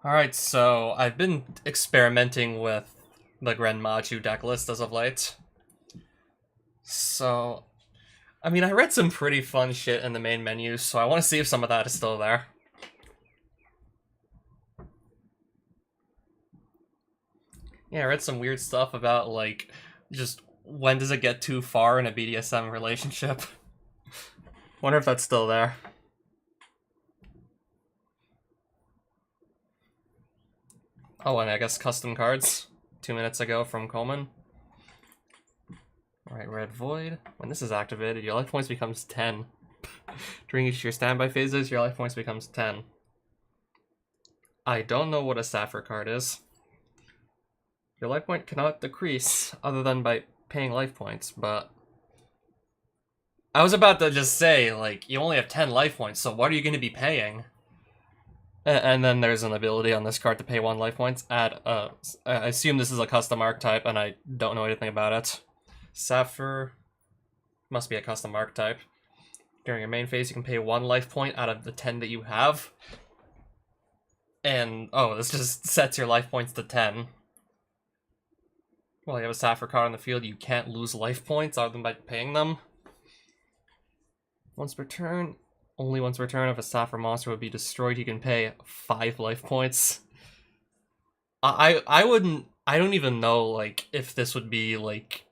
Alright, so I've been experimenting with the Gren Maju deck list as of late. So, I mean, I read some pretty fun shit in the main menu, so I want to see if some of that is still there. Yeah, I read some weird stuff about, like, just when does it get too far in a BDSM relationship? Wonder if that's still there. Oh, and I guess custom cards 2 minutes ago from Coleman. Alright, Red Void. When this is activated, your life points becomes 10. During each of your standby phases, your life points becomes 10. I don't know what a Sapphire card is. Your life point cannot decrease other than by paying life points, but... I was about to just say, like, you only have 10 life points, so what are you going to be paying? And then there's an ability on this card to pay 1 life points. I assume this is a custom archetype, and I don't know anything about it. Sapphire must be a custom archetype. During your main phase, you can pay 1 life point out of the 10 that you have. And, oh, this just sets your life points to 10. Well, you have a Sapphire card on the field, you can't lose life points other than by paying them. Once per turn, only once per turn, if a Sapphire monster would be destroyed, you can pay 5 life points. I don't even know, like, if this would be, like,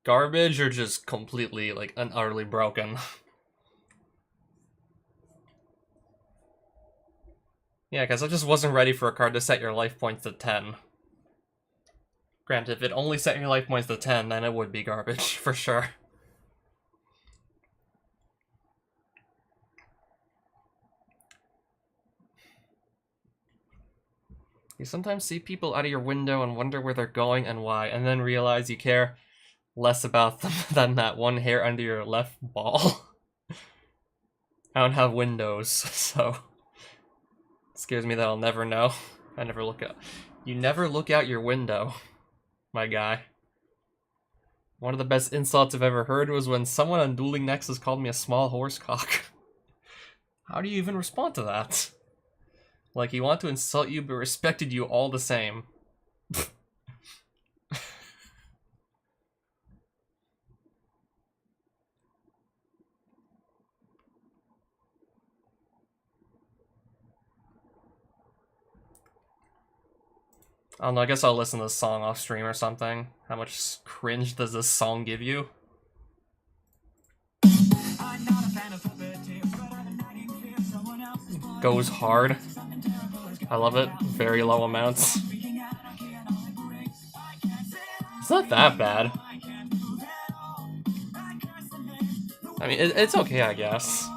garbage or just completely, like, and utterly broken. Yeah, because I just wasn't ready for a card to set your life points to 10. Granted, if it only set your life points to 10, then it would be garbage, for sure. You sometimes see people out of your window and wonder where they're going and why, and then realize you care less about them than that one hair under your left ball. I don't have windows, so... It scares me that I'll never know. I never look out. You never look out your window, my guy. One of the best insults I've ever heard was when someone on Dueling Nexus called me a small horsecock. How do you even respond to that? Like, he wanted to insult you, but respected you all the same. I don't know, I guess I'll listen to this song off stream or something. How much cringe does this song give you? Goes hard. I love it. Very low amounts. It's not that bad. I mean, it's okay, I guess.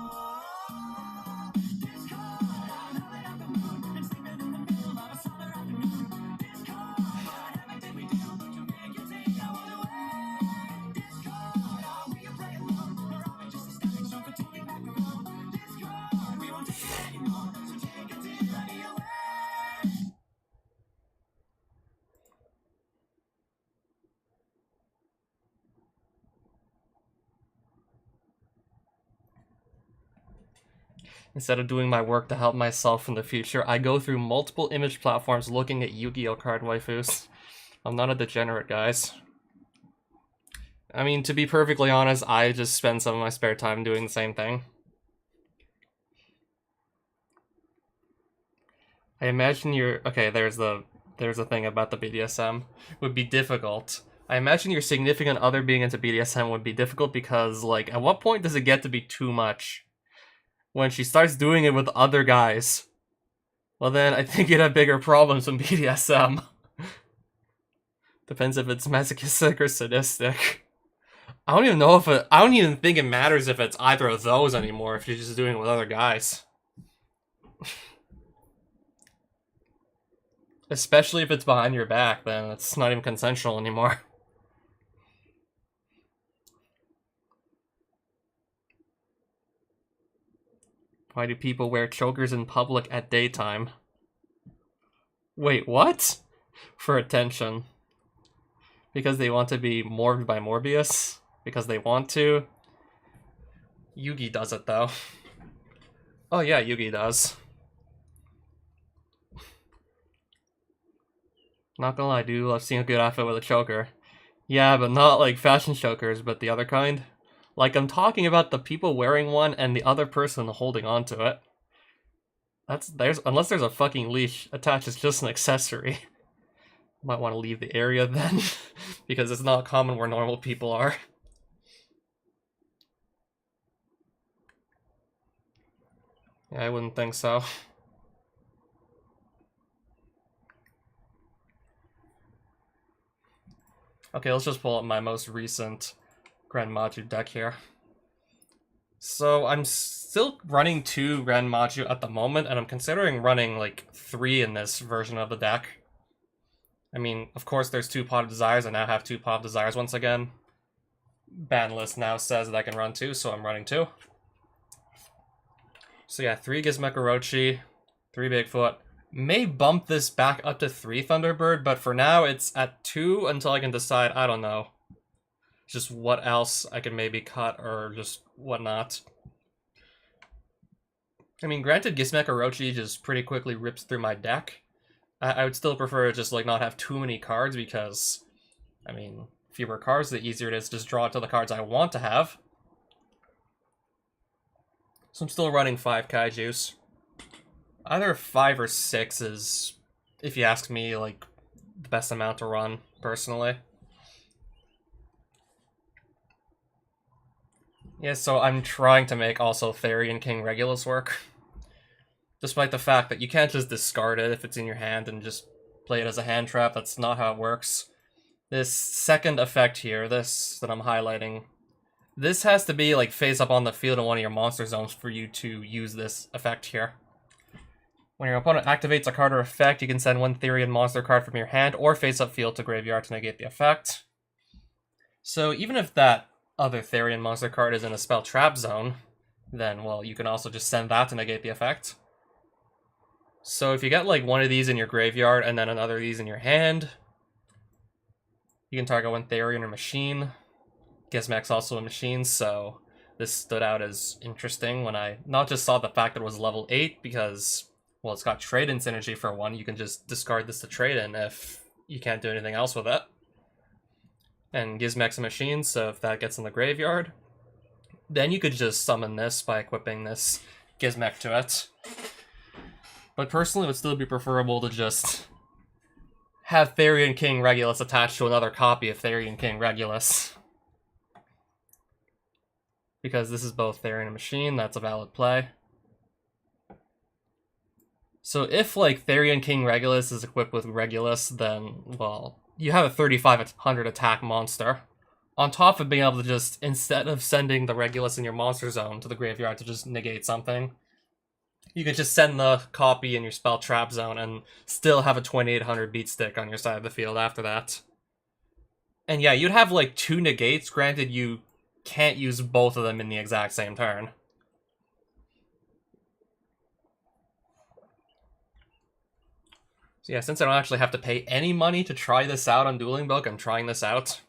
Instead of doing my work to help myself in the future, I go through multiple image platforms looking at Yu-Gi-Oh card waifus. I'm not a degenerate, guys. I mean, to be perfectly honest, I just spend some of my spare time doing the same thing. I imagine okay, there's the thing about the BDSM. Would be difficult. I imagine your significant other being into BDSM would be difficult because, like, at what point does it get to be too much? When she starts doing it with other guys. Well then, I think you'd have bigger problems with BDSM. Depends if it's masochistic or sadistic. I don't even think it matters if it's either of those anymore if you're just doing it with other guys. Especially if it's behind your back, then it's not even consensual anymore. Why do people wear chokers in public at daytime? Wait, what? For attention. Because they want to be morbed by Morbius? Because they want to? Yugi does it, though. Oh yeah, Yugi does. Not gonna lie, I do love seeing a good outfit with a choker. Yeah, but not like fashion chokers, but the other kind. Like, I'm talking about the people wearing one and the other person holding on to it. Unless there's a fucking leash attached, it's just an accessory. Might want to leave the area then, because it's not common where normal people are. Yeah, I wouldn't think so. Okay, let's just pull up my most recent Gren Maju deck here. So I'm still running 2 Gren Maju at the moment, and I'm considering running like 3 in this version of the deck. I mean, of course there's 2 Pot of Desires. I now have 2 Pot of Desires once again. Ban list now says that I can run 2, so I'm running 2. So yeah, 3 Gizmek Orochi, 3 Bigfoot. May bump this back up to 3 Thunderbird, but for now it's at 2 until I can decide, I don't know, just what else I can maybe cut or just whatnot. I mean, granted, Gizmek Orochi just pretty quickly rips through my deck. I would still prefer to just like not have too many cards because, I mean, fewer cards, the easier it is to just draw to the cards I want to have. So I'm still running 5 Kaijus. Either 5 or 6 is, if you ask me, like, the best amount to run, personally. Yeah, so I'm trying to make also Therion King Regulus work. Despite the fact that you can't just discard it if it's in your hand and just play it as a hand trap, that's not how it works. This second effect here, this that I'm highlighting, this has to be like face up on the field in one of your monster zones for you to use this effect here. When your opponent activates a card or effect, you can send 1 Therion monster card from your hand or face up field to graveyard to negate the effect. So even if that other Therion monster card is in a spell trap zone, then, well, you can also just send that to negate the effect. So if you get like one of these in your graveyard and then another of these in your hand, you can target 1 Therion or machine. Gizmek's also a machine, so this stood out as interesting when I not just saw the fact that it was level 8, because, well, it's got trade-in synergy for 1. You can just discard this to trade-in if you can't do anything else with it. And Gizmek's a machine, so if that gets in the graveyard, then you could just summon this by equipping this Gizmek to it. But personally, it would still be preferable to just have Therion King Regulus attached to another copy of Therion King Regulus. Because this is both Therion and Machine, that's a valid play. So if, like, Therion King Regulus is equipped with Regulus, then, well, you have a 3500 attack monster. On top of being able to just, instead of sending the Regulus in your monster zone to the graveyard to just negate something, you could just send the copy in your spell trap zone and still have a 2800 beat stick on your side of the field after that. And yeah, you'd have like 2 negates, granted you can't use both of them in the exact same turn. So yeah, since I don't actually have to pay any money to try this out on Duelingbook, I'm trying this out.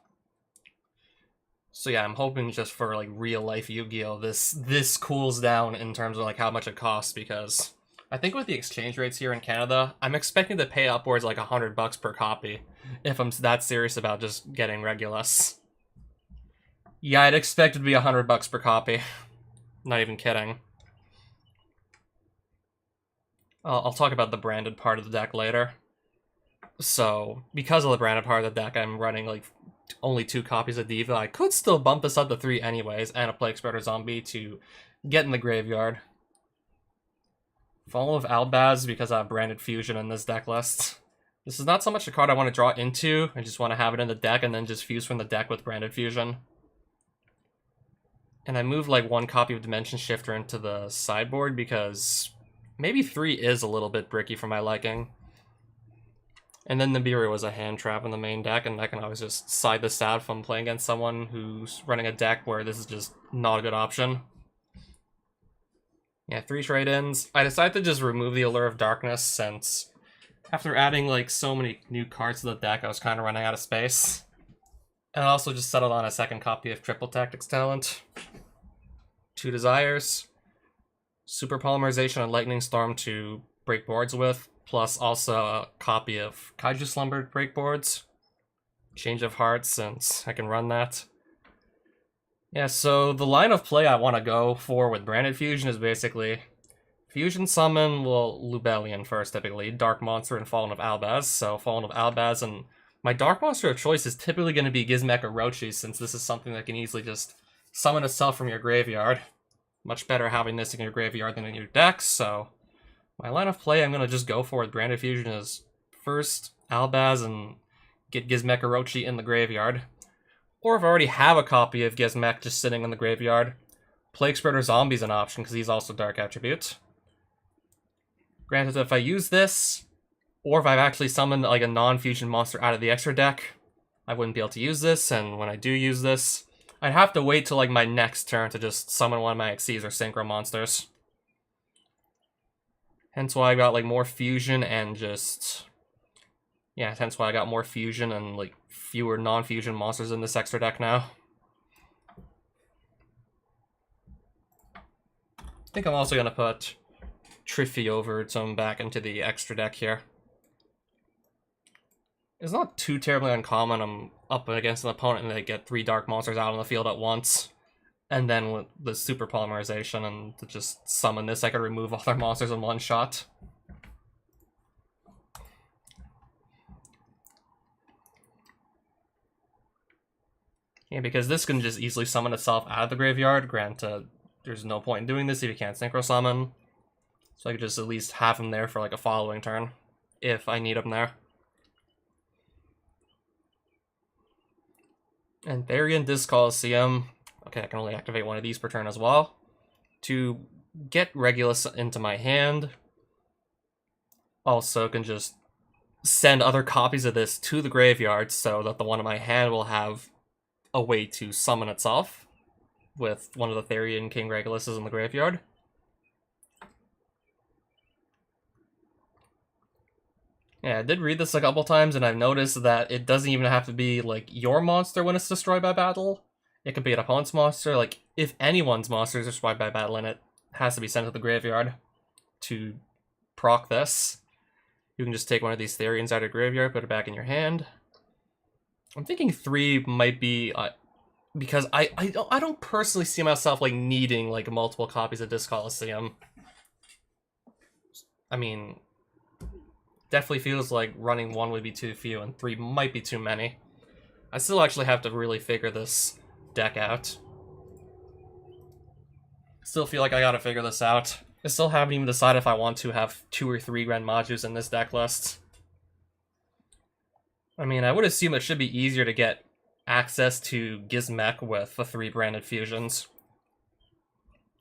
So yeah, I'm hoping just for like real life Yu-Gi-Oh! This cools down in terms of like how much it costs, because I think with the exchange rates here in Canada, I'm expecting to pay upwards like $100 per copy if I'm that serious about just getting Regulus. Yeah, I'd expect it to be $100 per copy. Not even kidding. I'll talk about the branded part of the deck later. So, because of the branded part of the deck, I'm running like only 2 copies of Diva. I could still bump this up to 3 anyways, and a Plague Spreader Zombie to get in the graveyard. Follow of Albaz because I have Branded Fusion in this deck list. This is not so much a card I want to draw into, I just want to have it in the deck and then just fuse from the deck with Branded Fusion. And I moved like 1 copy of Dimension Shifter into the sideboard because maybe 3 is a little bit bricky for my liking. And then Nibiru was a hand trap in the main deck, and I can always just side this out if I'm playing against someone who's running a deck where this is just not a good option. Yeah, 3 trade-ins. I decided to just remove the Allure of Darkness since after adding like so many new cards to the deck, I was kind of running out of space. And I also just settled on a 2nd copy of Triple Tactics Talent. 2 Desires. Super Polymerization and Lightning Storm to break boards with. plus also a copy of Kaiju Slumber Breakboards. Change of Heart, since I can run that. Yeah, so the line of play I want to go for with Branded Fusion is basically Fusion Summon, well, Lubellion first, typically, Dark Monster, and Fallen of Albaz. So Fallen of Albaz, and my Dark Monster of choice is typically going to be Gizmek or Orochi, since this is something that can easily just summon itself from your graveyard. Much better having this in your graveyard than in your deck, so my line of play I'm going to just go for with Branded Fusion is first Albaz and get Gizmek or Orochi in the graveyard. Or if I already have a copy of Gizmek just sitting in the graveyard, Plague Spreader Zombie's an option because he's also Dark Attribute. Granted, if I use this, or if I've actually summoned like a non-fusion monster out of the extra deck, I wouldn't be able to use this, and when I do use this, I'd have to wait till like my next turn to just summon one of my Xyz or Synchro monsters. Hence why I got like more fusion and just... yeah, hence why I got more fusion and like fewer non-fusion monsters in this extra deck now. I think I'm also gonna put Triffy over some back into the extra deck here. It's not too terribly uncommon. I'm up against an opponent and they get 3 dark monsters out on the field at once. And then with the super polymerization and to just summon this, I could remove all their monsters in one shot. Yeah, because this can just easily summon itself out of the graveyard. Granted, there's no point in doing this if you can't synchro summon. So I could just at least have him there for like a following turn, if I need him there. And Therion Disc Coliseum. Okay, I can only activate one of these per turn as well. To get Regulus into my hand. Also can just send other copies of this to the graveyard so that the one in my hand will have a way to summon itself with one of the Therion King Reguluses in the graveyard. Yeah, I did read this a couple times, and I've noticed that it doesn't even have to be, like, your monster when it's destroyed by battle. It could be an opponent's monster. Like, if anyone's monster is destroyed by battle, and it has to be sent to the graveyard to proc this. You can just take one of these Therions out of your graveyard, put it back in your hand. I'm thinking 3 might be... because I don't personally see myself, like, needing, like, multiple copies of Disc Coliseum. I mean... definitely feels like running 1 would be too few, and 3 might be too many. I still actually have to really figure this deck out. Still feel like I gotta figure this out. I still haven't even decided if I want to have 2 or 3 Gren Majus in this deck list. I mean, I would assume it should be easier to get access to Gizmek with the 3 branded fusions.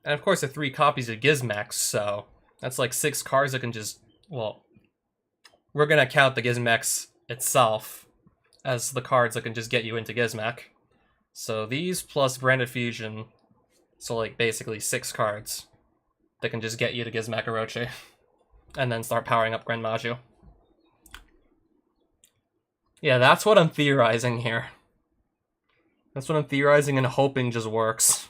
And of course the 3 copies of Gizmek, so that's like 6 cards that can just, well... we're gonna count the Gizmex itself as the cards that can just get you into Gizmek. So these plus Branded Fusion, so like basically 6 cards that can just get you to Gizmek Orochi, and then start powering up Gren Maju. Yeah, that's what I'm theorizing here. That's what I'm theorizing and hoping just works.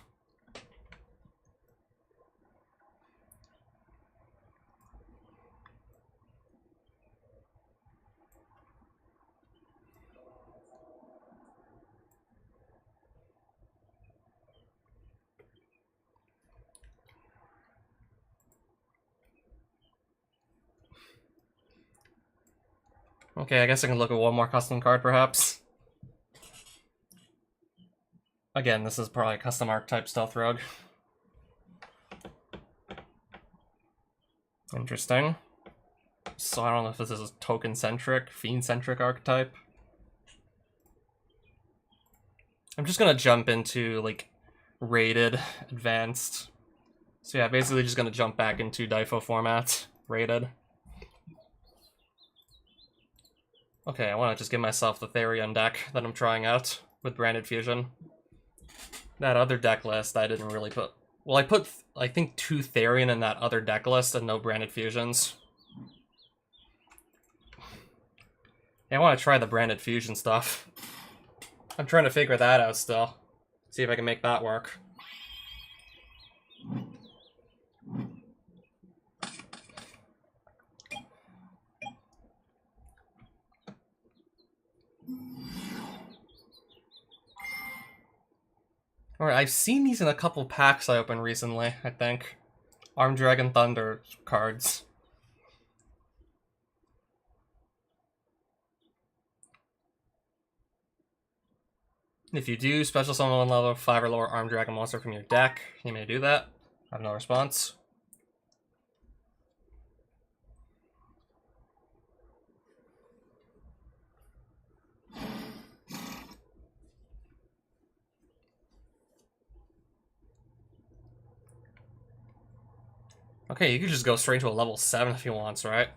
Okay, I guess I can look at one more custom card, perhaps. Again, this is probably a custom archetype Stealth Rogue. Interesting. So I don't know if this is a token-centric, fiend-centric archetype. I'm just gonna jump into, like, rated, advanced. So yeah, basically just gonna jump back into Difo format, rated. Okay, I want to just give myself the Therion deck that I'm trying out with Branded Fusion. That other deck list I didn't really put... well, I put, I think, 2 Therion in that other deck list and no Branded Fusions. Yeah, I want to try the Branded Fusion stuff. I'm trying to figure that out still. See if I can make that work. Alright, I've seen these in a couple packs I opened recently, I think. Armed Dragon Thunder cards. If you do special summon one level 5 or lower Armed Dragon monster from your deck, you may do that. I have no response. Okay, you could just go straight to a level 7 if he wants, right?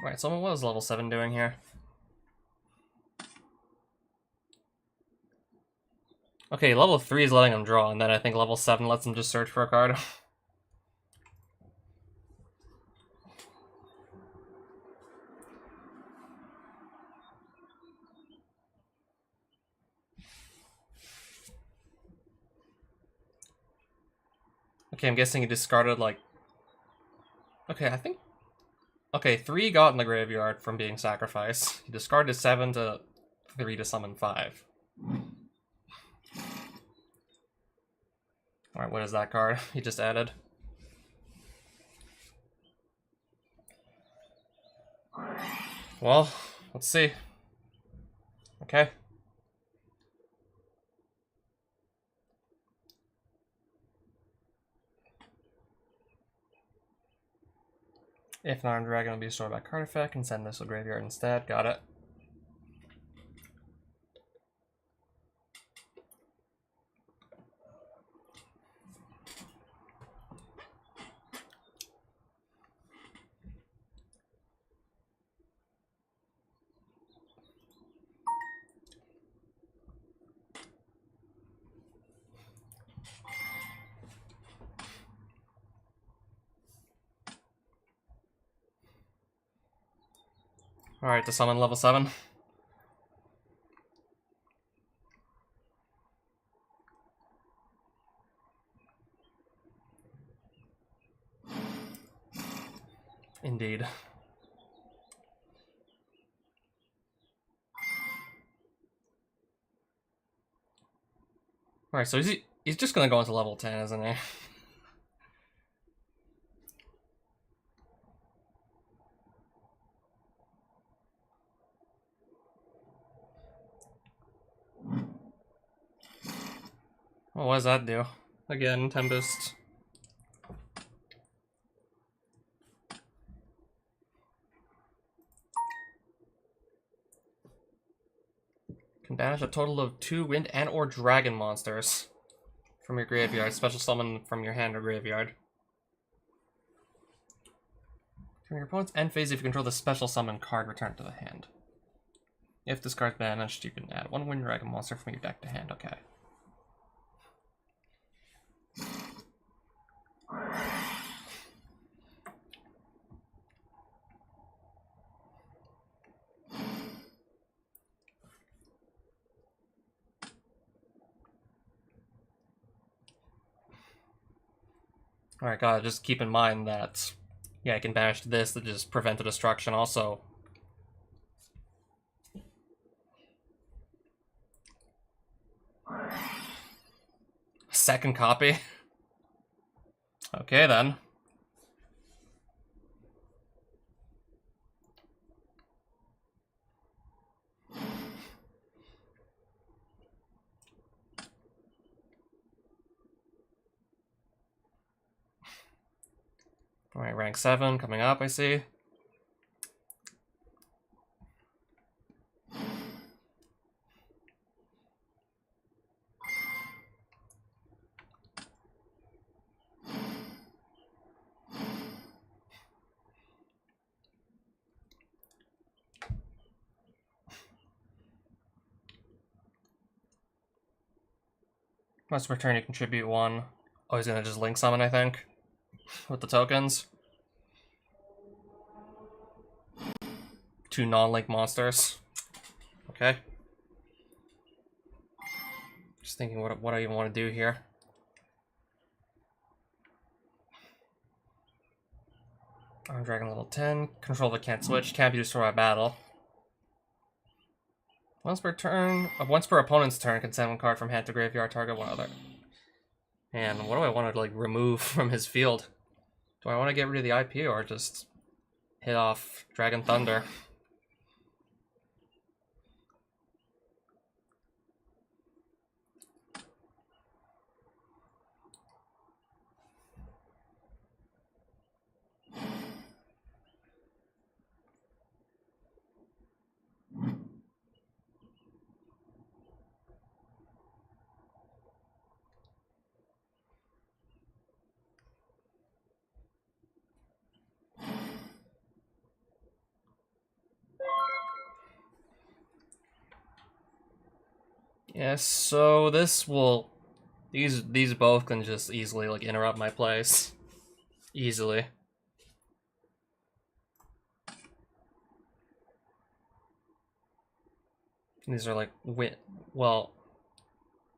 Right, so what is level 7 doing here? Okay, level 3 is letting him draw, and then I think level 7 lets him just search for a card. Okay, I'm guessing he discarded, like... Okay, I think... Okay, 3 got in the graveyard from being sacrificed. He discarded 7 to 3 to summon 5. Alright, what is that card he just added? Well, let's see. Okay. If an Armed Dragon will be stored by card effect and send this to graveyard instead. Got it. Alright, to summon level 7. Indeed. Alright, so he's just gonna go into level 10, isn't he? Well, what does that do? Again, Tempest. Can banish a total of 2 wind and or dragon monsters from your graveyard. Special summon from your hand or graveyard. From your opponent's end phase, if you control the special summon card, return it to the hand. If this card's banished, you can add 1 wind dragon monster from your deck to hand. Okay. Alright, gotta just keep in mind that, yeah, I can banish this to just prevent the destruction also. Second copy? Okay, then. Alright, rank 7 coming up, I see. Must return, you contribute 1. Oh, he's gonna just link summon, I think, with the tokens. 2 non-link monsters. Okay. Just thinking what I even want to do here. Arm Dragon level 10. Control but can't switch. Can't be destroyed by battle. Once per opponent's turn, can send one card from hand to graveyard, target one other. And what do I want to like remove from his field? Do I want to get rid of the IP or just hit off Dragon Thunder? Yeah, so this will... These both can just easily, like, interrupt my plays. Easily. These are, like, well...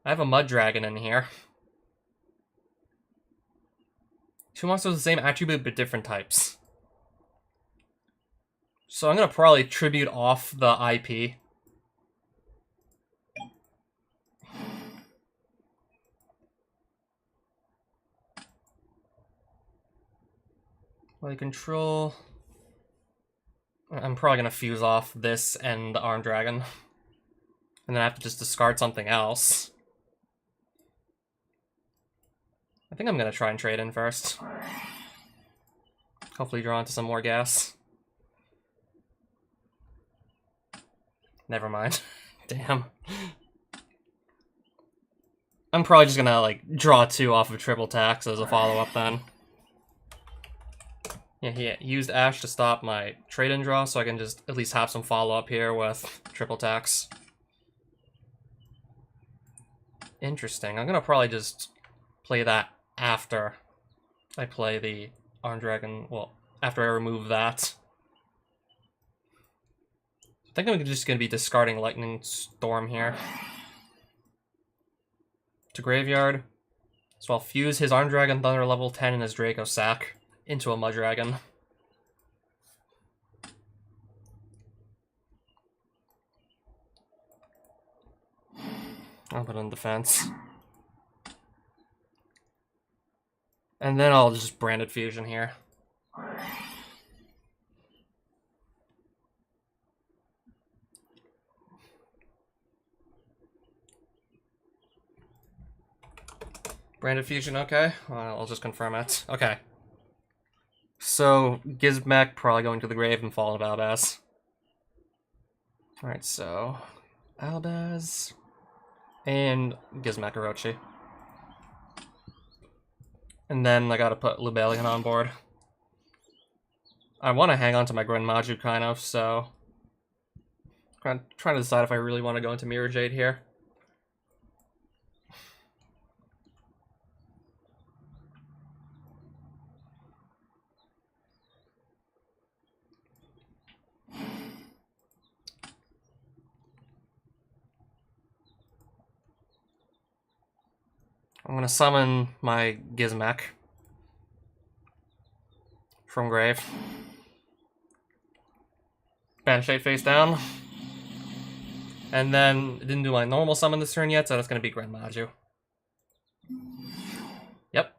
I have a Mud Dragon in here. Two monsters with the same attribute, but different types. So I'm gonna probably tribute off the IP. Well, I control... I'm probably gonna fuse off this and the Arm Dragon. And then I have to just discard something else. I think I'm gonna try and trade in first. Hopefully draw into some more gas. Never mind. Damn. I'm probably just gonna, like, draw 2 off of triple tax as a follow-up then. Yeah, he used Ash to stop my trade-in draw, so I can just at least have some follow-up here with triple tax. Interesting. I'm gonna probably just play that after I play the Arm Dragon, well, after I remove that. I think I'm just gonna be discarding Lightning Storm here. To graveyard. So I'll fuse his Arm Dragon Thunder level 10 and his Draco Sack into a Mud Dragon. I'll put in defense. And then I'll just Branded Fusion here. Branded Fusion, okay. I'll just confirm it. Okay. So, Gizmek probably going to the grave and falling of Albaz. Alright, so... Albaz... And Gizmek Orochi. And then I gotta put Lubellion on board. I want to hang on to my Gren Maju, kind of, so... I'm trying to decide if I really want to go into Mirror Jade here. I'm gonna summon my Gizmek from grave. Banish 8 face down. And then, I didn't do my normal summon this turn yet, so that's gonna be Gren Maju. Yep.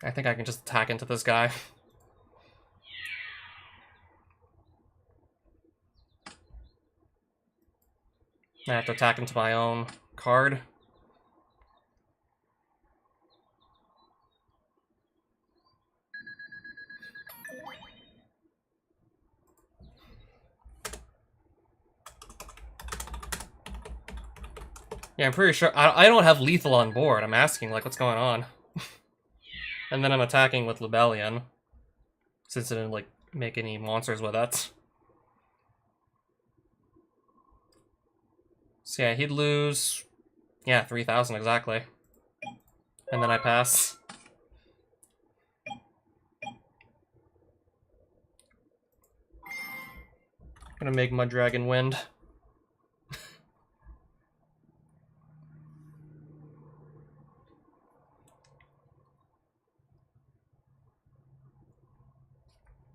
I think I can just attack into this guy. I have to attack into my own card. Yeah, I'm pretty sure... I don't have lethal on board. I'm asking, like, what's going on? And then I'm attacking with Lubellion, since it didn't, like, make any monsters with it. So yeah, he'd lose... Yeah, 3,000 exactly. And then I pass. Gonna make Mud Dragon Wind.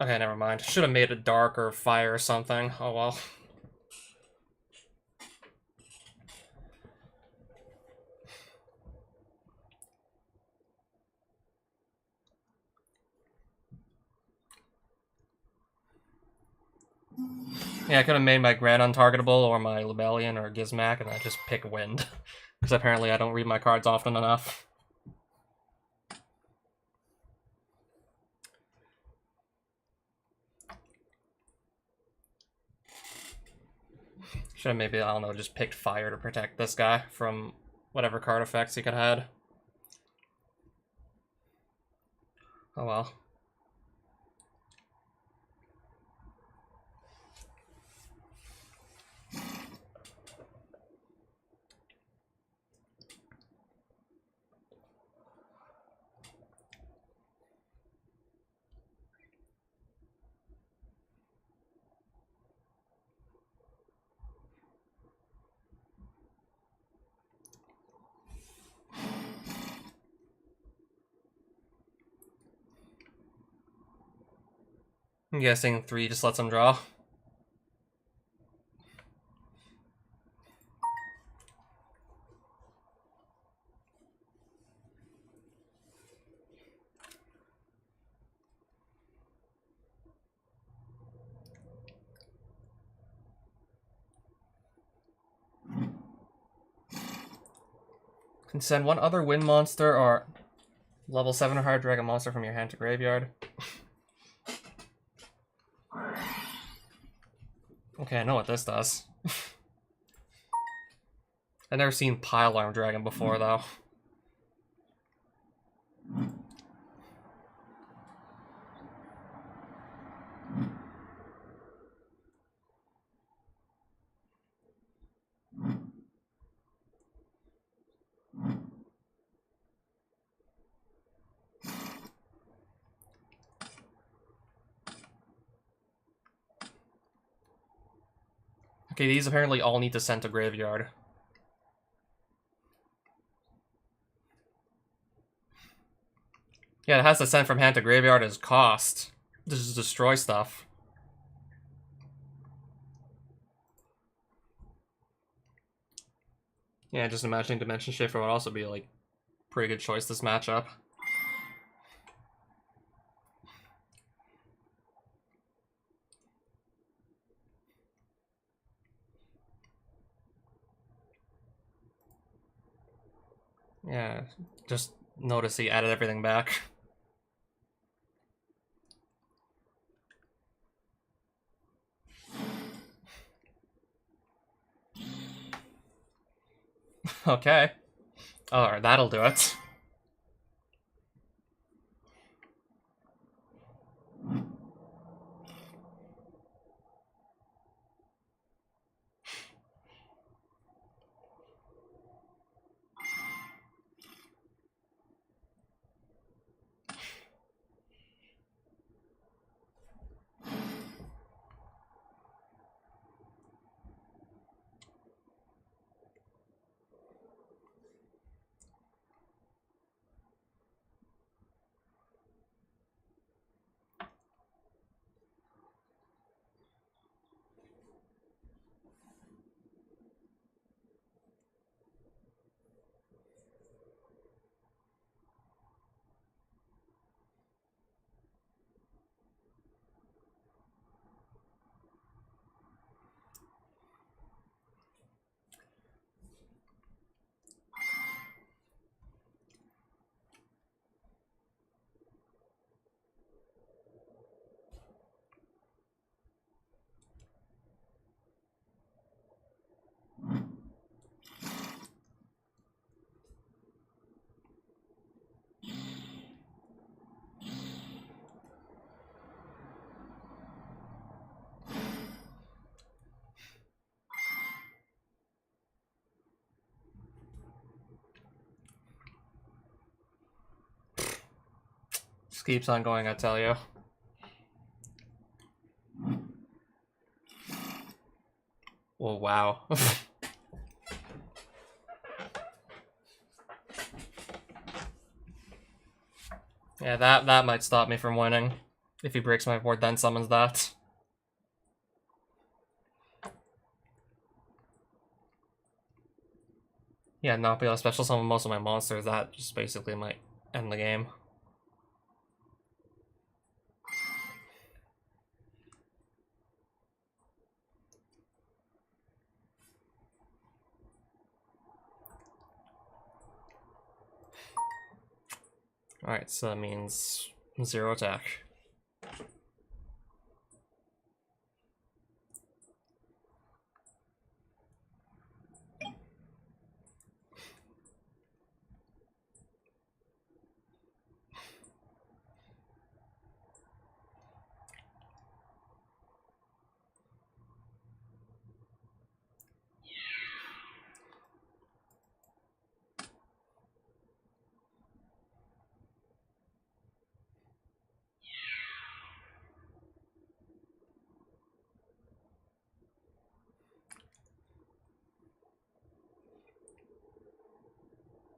Okay, never mind. Should have made it dark or fire or something. Oh well. Yeah, I could have made my Gren untargetable or my Lebellion or Gizmac and I just pick Wind. Because apparently I don't read my cards often enough. Should have maybe, I don't know, just picked Fire to protect this guy from whatever card effects he could have had. Oh well. I'm guessing 3 just lets him draw. Can send one other wind monster or level 7 or higher dragon monster from your hand to graveyard. Okay, I know what this does. I've never seen Pile Arm Dragon before, though. Okay, these apparently all need to send to graveyard. Yeah, it has to send from hand to graveyard as cost. Just destroy stuff. Yeah, just imagining Dimension Shifter would also be, like, pretty good choice this matchup. Yeah, just notice he added everything back. Okay. Alright, that'll do it. Just keeps on going, I tell you. Oh, wow. Yeah, that might stop me from winning. If he breaks my board, then summons that. Yeah, not be able to special summon most of my monsters. That just basically might end the game. Alright, so that means 0 attack.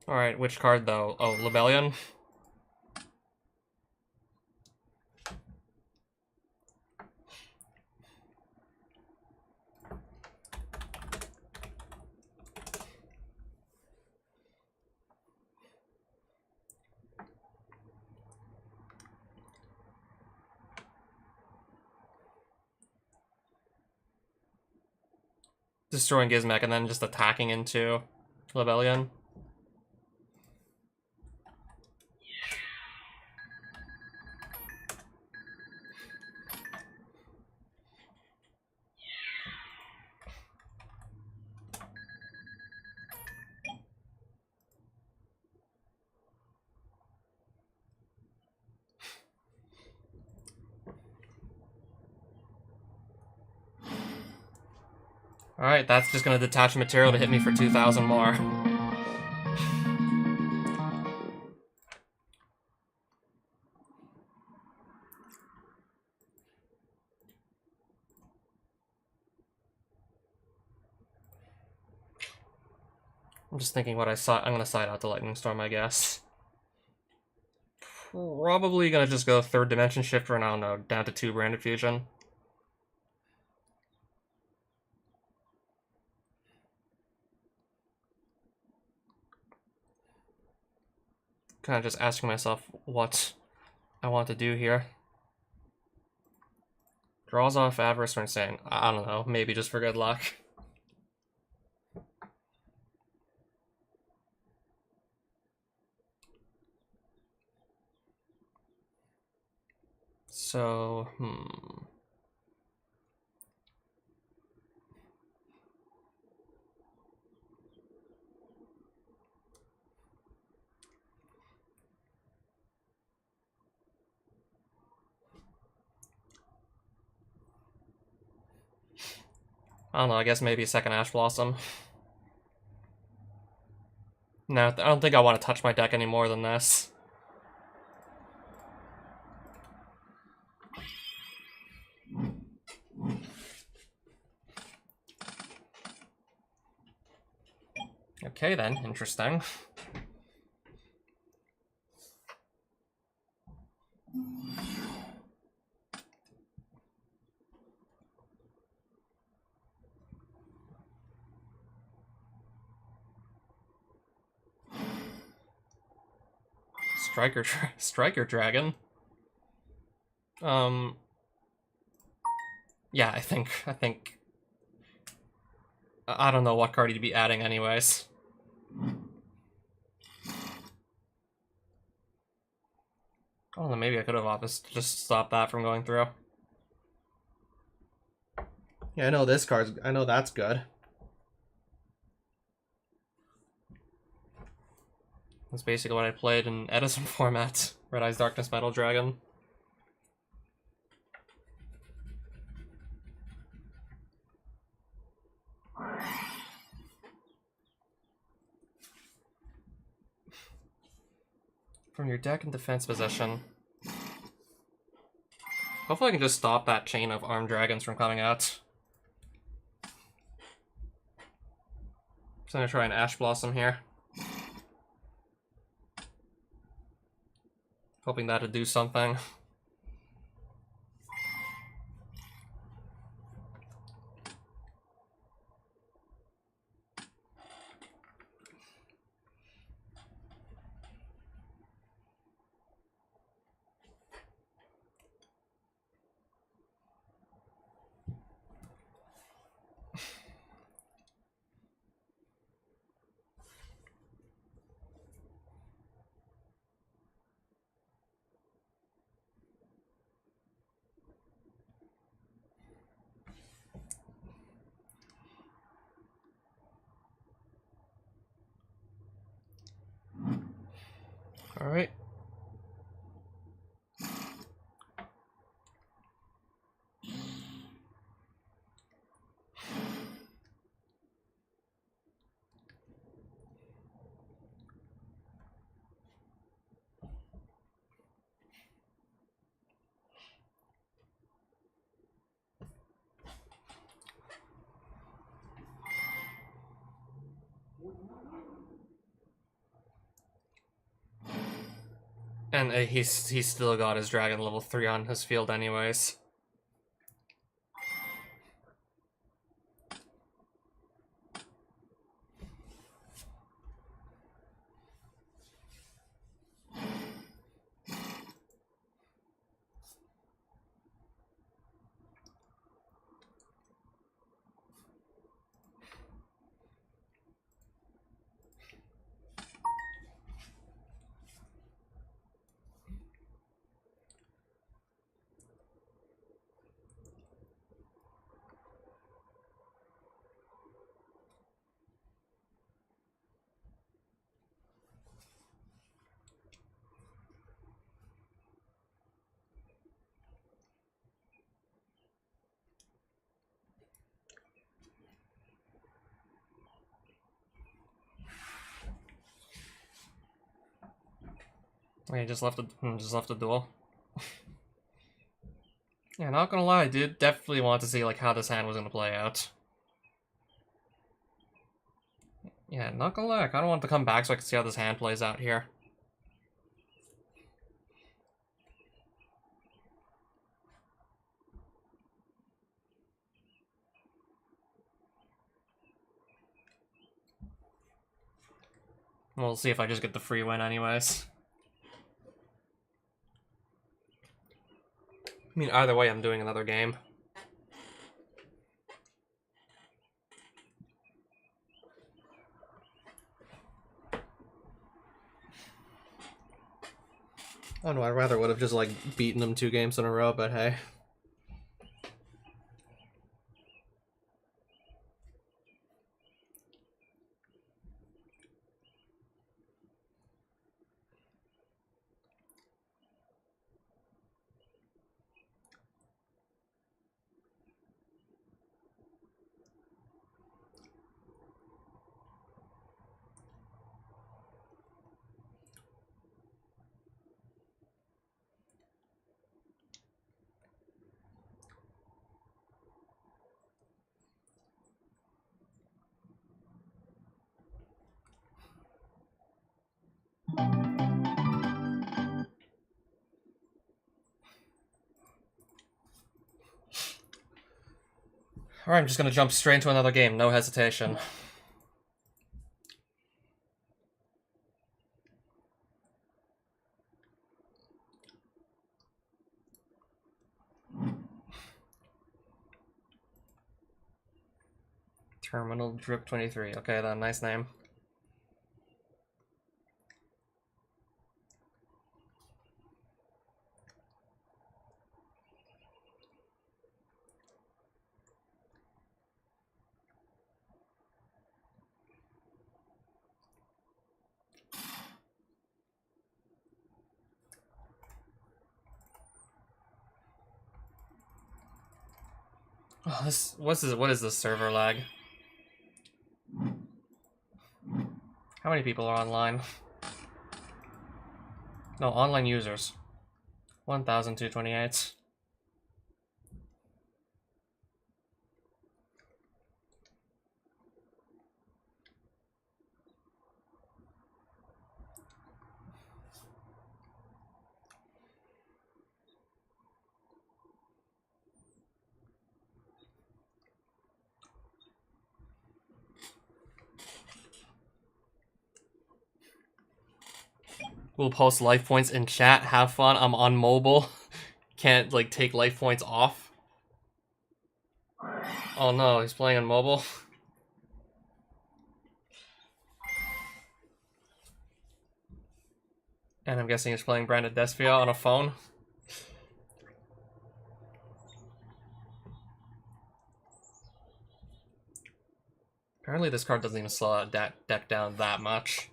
Alright, which card though? Oh, Lebellion? Destroying Gizmek and then just attacking into Lebellion. Alright, that's just gonna detach material to hit me for 2,000 more. I'm just thinking what I'm gonna side out the Lightning Storm, I guess. Probably gonna just go 3rd Dimension Shifter and I don't know, down to 2 Branded Fusion. Kind of just asking myself what I want to do here. Draws off Avarice or Insane. I don't know, maybe just for good luck. So, I don't know, I guess maybe a second Ash Blossom. No, I don't think I want to touch my deck any more than this. Okay then, interesting. Striker Dragon. Yeah, I think I don't know what card he'd be adding anyways. I don't know, maybe I could have opted just stop that from going through. Yeah, I know this card's, I know that's good. That's basically what I played in Edison format. Red Eyes Darkness Metal Dragon. From your deck and defense position. Hopefully I can just stop that chain of armed dragons from coming out. So I'm gonna try an Ash Blossom here. Hoping that'd do something. Alright. And he's still got his dragon level 3 on his field anyways. He just left a duel. Yeah, not gonna lie, I did definitely want to see like how this hand was gonna play out. Yeah, not gonna lie, I kinda want to come back so I can see how this hand plays out here. We'll see if I just get the free win anyways. I mean, either way, I'm doing another game. Oh no, I rather would have just like beaten him 2 games in a row, but hey. Alright, I'm just gonna jump straight into another game, no hesitation. Terminal Drip 23. Okay, then, nice name. Oh, what is this server lag? How many people are online? No, online users. 1,228. We'll post life points in chat. Have fun. I'm on mobile. Can't, like, take life points off. Oh no, he's playing on mobile. And I'm guessing he's playing Branded Despia on a phone. Apparently this card doesn't even slow that deck down that much.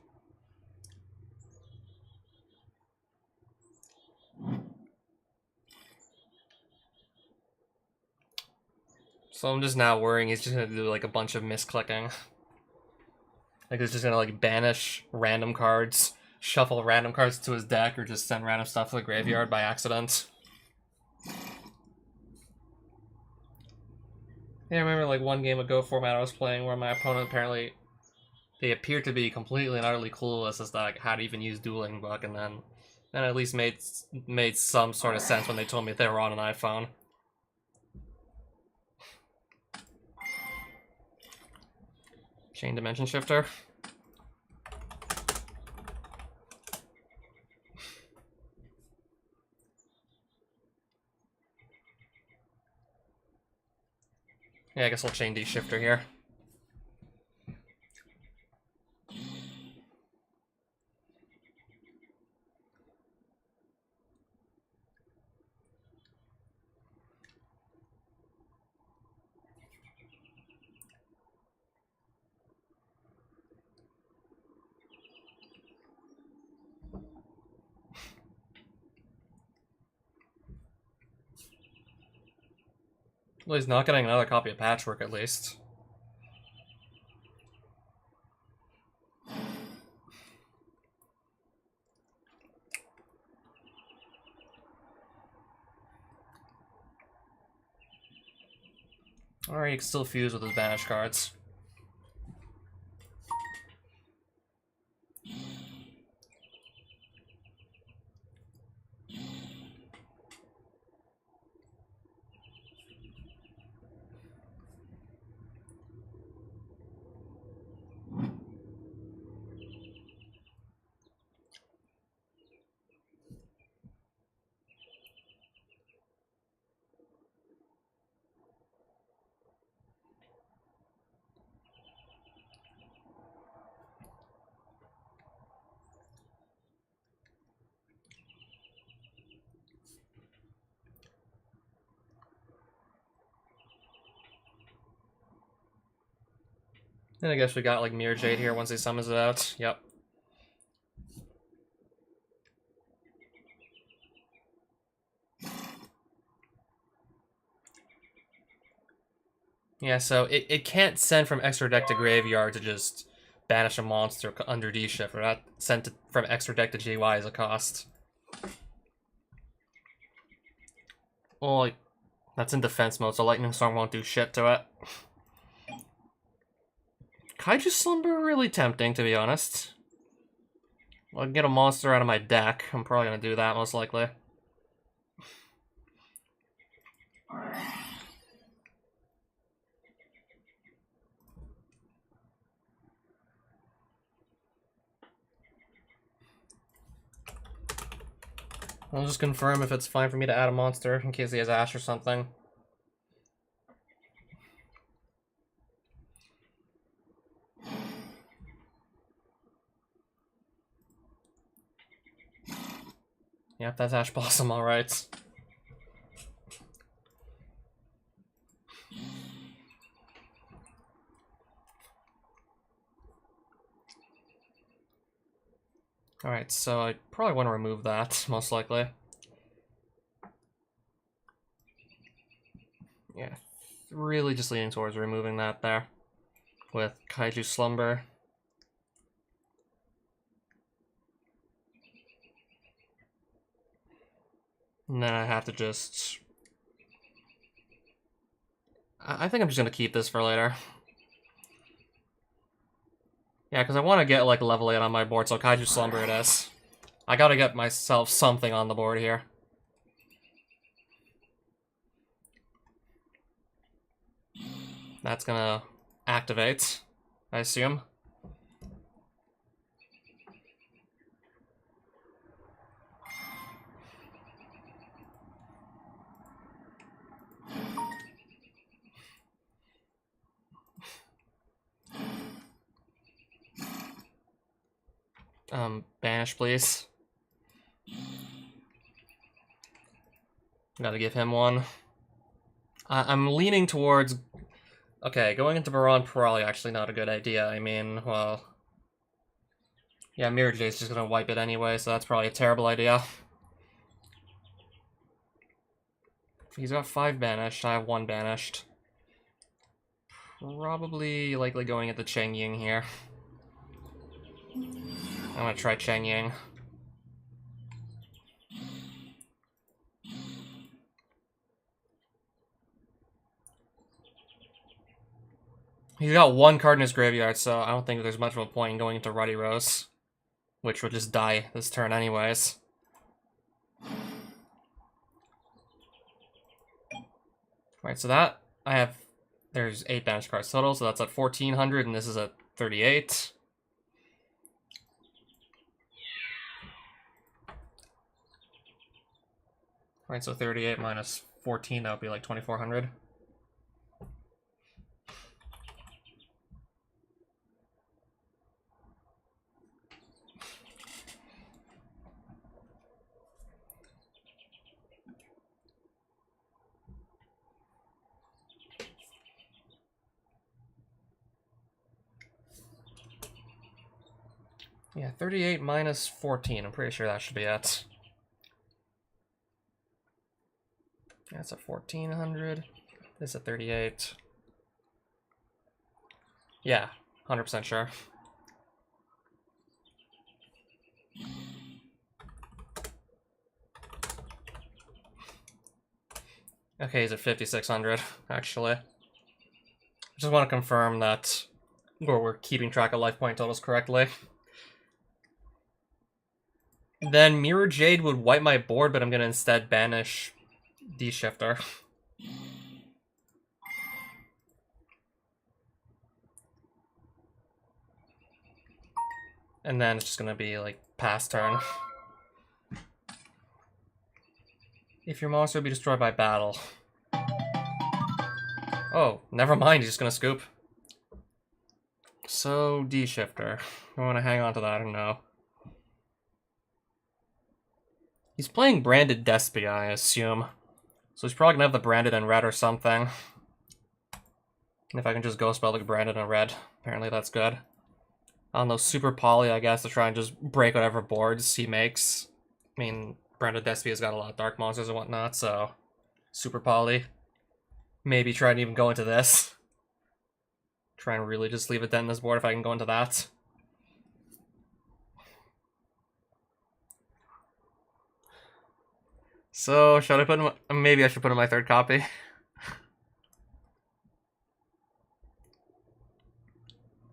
So I'm just now worrying he's just gonna do like a bunch of misclicking. Like he's just gonna like banish random cards, shuffle random cards to his deck, or just send random stuff to the graveyard by accident. Yeah, I remember like one game of Go format I was playing where my opponent apparently, they appeared to be completely and utterly clueless as to like how to even use Duelingbook, and then at least made some sort of sense when they told me they were on an iPhone. Chain Dimension Shifter. Yeah, I guess I'll Chain D Shifter here. Well, he's not getting another copy of Patchwork, at least. Or he can still fuse with his banished cards. Then I guess we got like Mirror Jade here once he summons it out. Yep. Yeah, so it can't send from extra deck to graveyard to just banish a monster under D Shift, or that sent from extra deck to GY as a cost. Well, that's in defense mode, so Lightning Storm won't do shit to it. Kaiju Slumber really tempting, to be honest. I'll get a monster out of my deck. I'm probably gonna do that, most likely. I'll just confirm if it's fine for me to add a monster in case he has Ash or something. Yep, that's Ash Blossom, alright. Alright, so I probably want to remove that, most likely. Yeah, really just leaning towards removing that there with Kaiju Slumber. And then I have to just... I think I'm just going to keep this for later. Yeah, because I want to get, like, level 8 on my board, so Kaiju Slumber it is. I gotta get myself something on the board here. That's gonna activate, I assume. Banish, please. Gotta give him one. I'm leaning towards... Okay, going into Baron probably actually not a good idea. I mean, well... Yeah, Mirror Jade's just gonna wipe it anyway, so that's probably a terrible idea. He's got 5 banished, I have 1 banished. Probably likely going into Cheng Ying here. I'm gonna try Cheng Ying. He's got one card in his graveyard, so I don't think there's much of a point in going into Ruddy Rose, which would just die this turn anyways. Right, so that, I have, there's 8 damage cards total, so that's at 1400, and this is at 38. Right, so 38 minus 14, that would be like 2400. Yeah, 38 minus 14. I'm pretty sure that should be it. That's a 1400. This is a 38. Yeah, 100% sure. Okay, he's at 5600, actually. Just want to confirm that we're keeping track of life point totals correctly. Then Mirror Jade would wipe my board, but I'm going to instead banish D-Shifter. And then it's just going to be, like, pass turn. If your monster would be destroyed by battle. Oh, never mind, he's just going to scoop. So, D-Shifter. I want to hang on to that or no? He's playing Branded Despia, I assume. So he's probably going to have the Branded in red or something. And if I can just go spell the Branded in red, apparently that's good. I don't know, Super Poly, I guess, to try and just break whatever boards he makes. I mean, Branded Despia's got a lot of dark monsters and whatnot, so Super Poly. Maybe try and even go into this. Try and really just leave it dead in this board if I can go into that. So, should I put in my, maybe I should put in my third copy.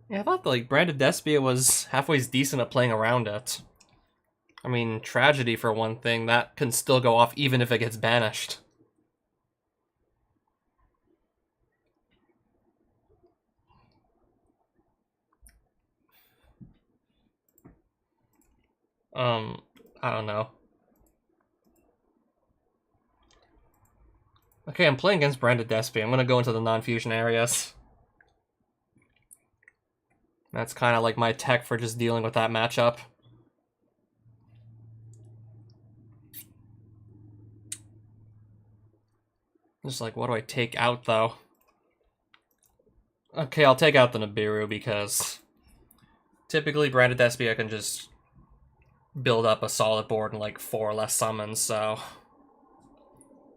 Yeah, I thought like Branded Despia was halfway decent at playing around it. I mean, Tragedy for one thing, that can still go off even if it gets banished. I don't know. Okay, I'm playing against Branded Despia. I'm gonna go into the non-fusion areas. That's kind of like my tech for just dealing with that matchup. Just like, what do I take out, though? Okay, I'll take out the Nibiru, because typically Branded Despia can just build up a solid board in like 4 less summons, so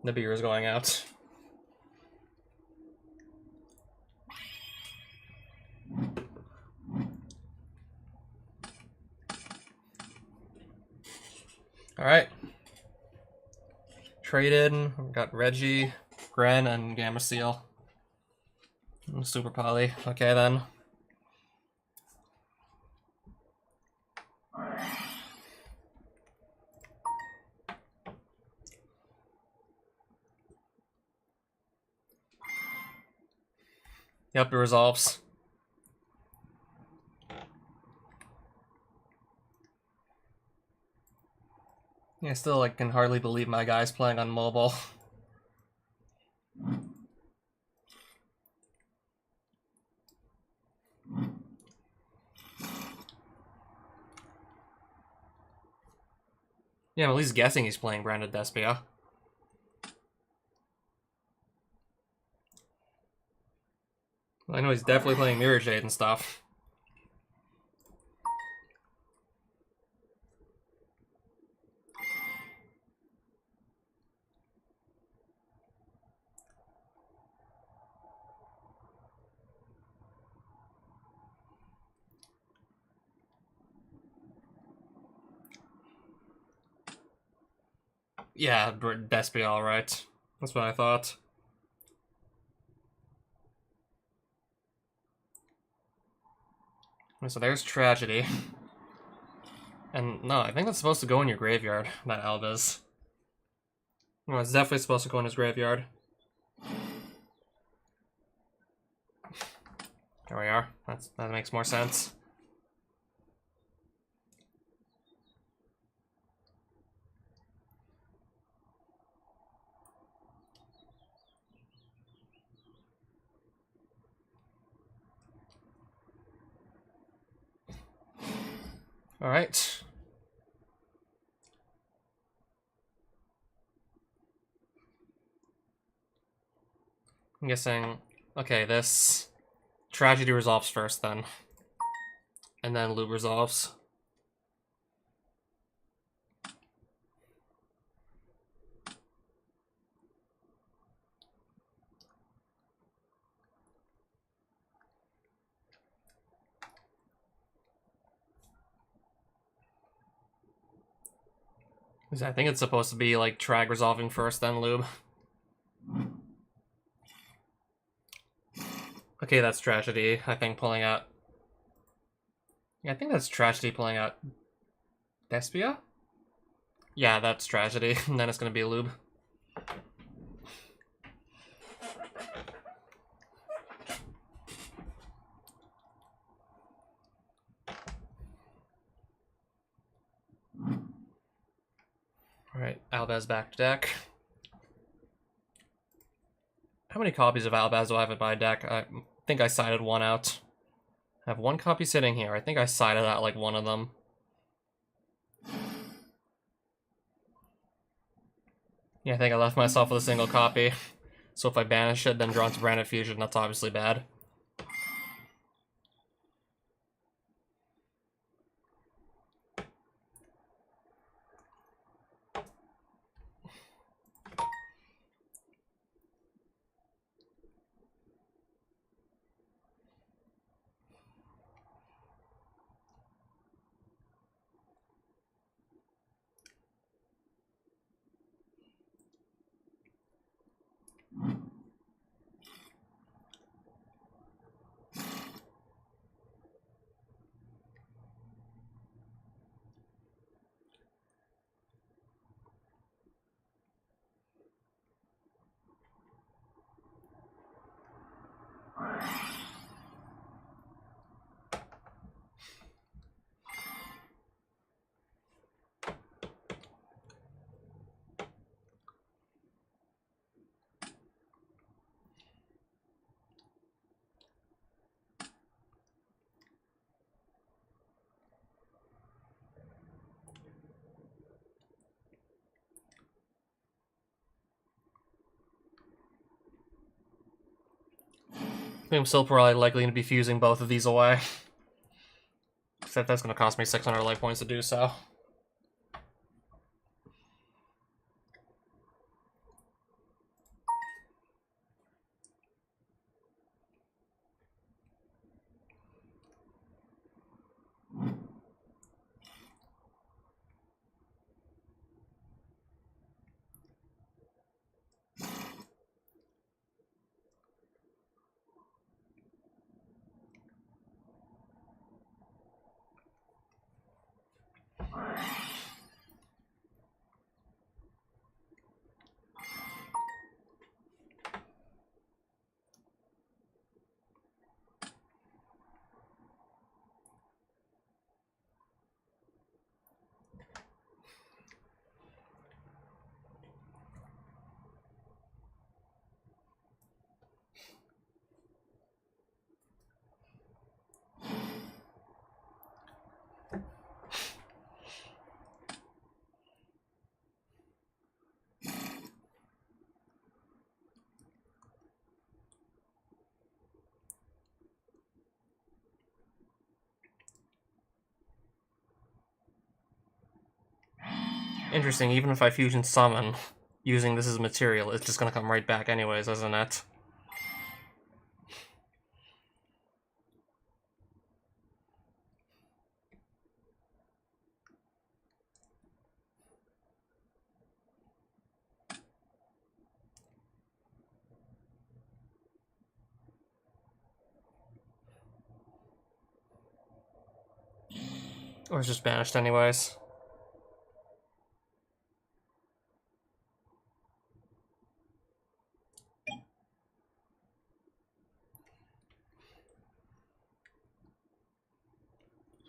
Nibiru's going out. Alright. Traded. We've got Reggie, Gren, and Gamma Seal. Super Poly. Okay, then. Yep, it resolves. Yeah, still like can hardly believe my guy's playing on mobile. Yeah, I'm at least guessing he's playing Branded Despia. I know he's definitely playing Mirror Jade and stuff. Yeah, Despia, alright. That's what I thought. So there's Tragedy. And no, I think that's supposed to go in your graveyard, that Albez. No, it's definitely supposed to go in his graveyard. There we are. That makes more sense. Alright. I'm guessing... Okay, this... Tragedy resolves first, then. And then Lube resolves. I think it's supposed to be, like, Trag resolving first, then Lube. Okay, that's Tragedy, I think, pulling out... Yeah, I think that's Tragedy pulling out... Despia? Yeah, that's Tragedy, and then it's gonna be Lube. Alright, Albaz back to deck. How many copies of Albaz do I have in my deck? I think I sided one out. I have one copy sitting here. I think I sided out like one of them. Yeah, I think I left myself with a single copy. So if I banish it, then draw into Branded Fusion, that's obviously bad. I think I'm still probably likely going to be fusing both of these away. Except that's going to cost me 600 life points to do so. Interesting, even if I fusion summon using this as material, it's just gonna come right back anyways, isn't it? Or it's just banished anyways.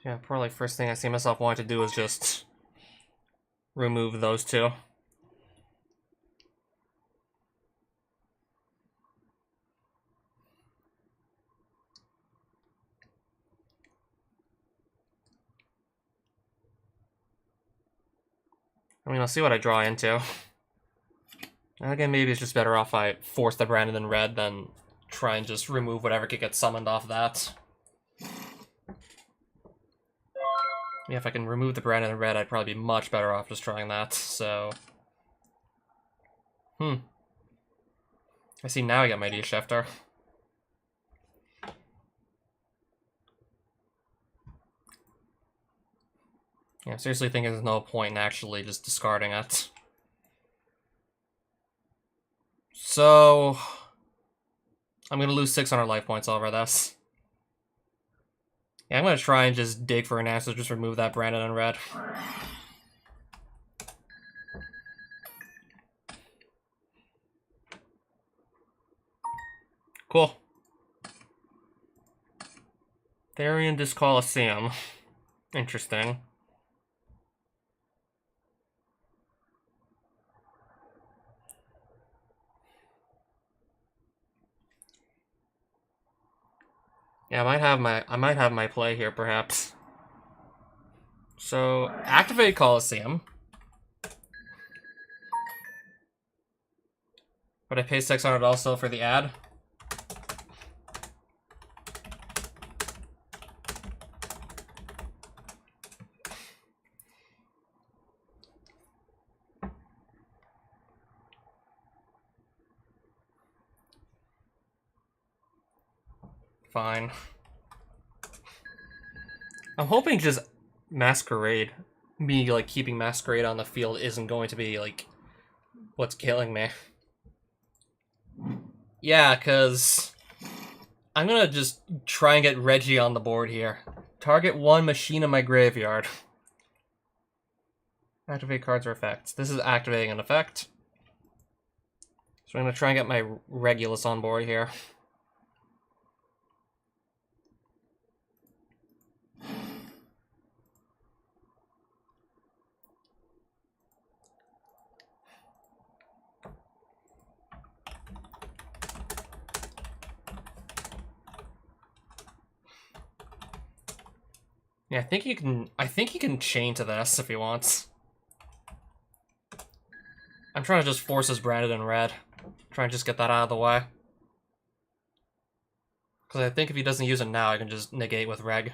Yeah, probably first thing I see myself wanting to do is just remove those two. I mean, I'll see what I draw into. Again, maybe it's just better off I force the Brandon in red than try and just remove whatever could get summoned off that. Yeah, if I can remove the Brandon in red, I'd probably be much better off just trying that, so... I see now I got my D-Shifter. Yeah, I seriously think there's no point in actually just discarding it. So... I'm gonna lose 600 life points over this. Yeah, I'm gonna try and just dig for an answer, just remove that Brandon in red. Cool. Therion this Coliseum. Interesting. Yeah, I might have my play here perhaps. So activate Coliseum. But I pay 600 also for the ad. Fine. I'm hoping just Masquerade, me like keeping Masquerade on the field isn't going to be like what's killing me. Yeah, because I'm gonna just try and get Reggie on the board here. Target one machine in my graveyard. Activate cards or effects. This is activating an effect. So I'm gonna try and get my Regulus on board here. Yeah, I think he can chain to this if he wants. I'm trying to just force his Branded in red. Try and just get that out of the way. Because I think if he doesn't use it now, I can just negate with Reg.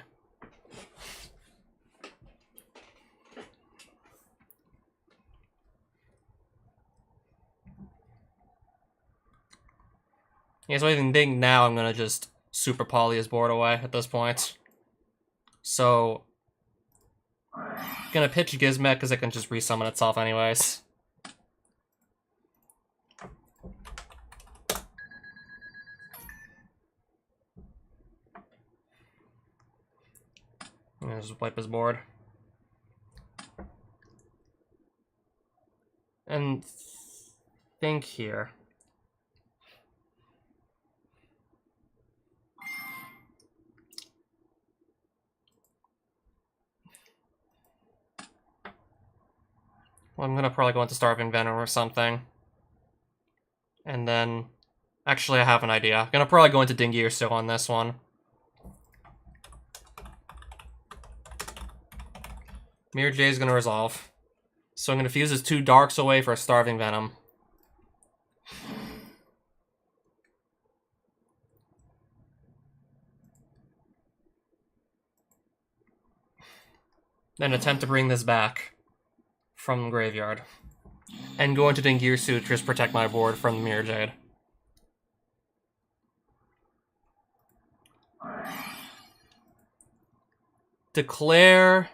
Yeah, so I think now I'm gonna just super poly his board away at this point. So, gonna pitch Gizmet because it can just resummon itself anyways. I'm gonna just wipe his board. And think here. Well, I'm gonna probably go into Starving Venom or something. And then... Actually, I have an idea. I'm gonna probably go into Dingy or so on this one. Mirror J is gonna resolve. So I'm gonna fuse his 2 Darks away for a Starving Venom. Then attempt to bring this back from the graveyard. And go into Dingirsu to just protect my board from the Mirror Jade. Declare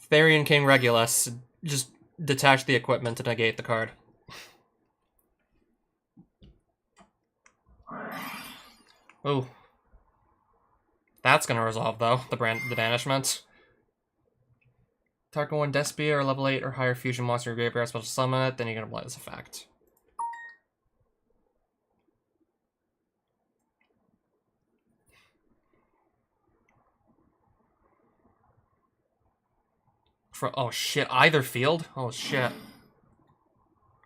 Therion King Regulus. Just detach the equipment to negate the card. Ooh. That's gonna resolve though, the banishment. Target 1 Despia or level 8 or higher fusion monster in your graveyard special summon it, then you're gonna apply this effect. Oh shit, either field? Oh shit.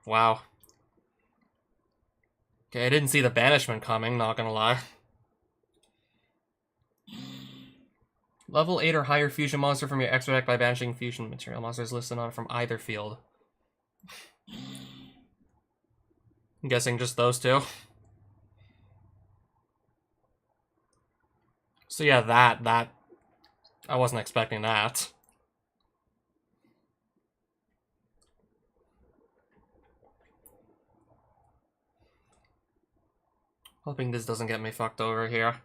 Wow. Okay, I didn't see the banishment coming, not gonna lie. Level 8 or higher fusion monster from your extra deck by banishing fusion material monsters listed on it from either field. I'm guessing just those two. So yeah, that I wasn't expecting that. Hoping this doesn't get me fucked over here.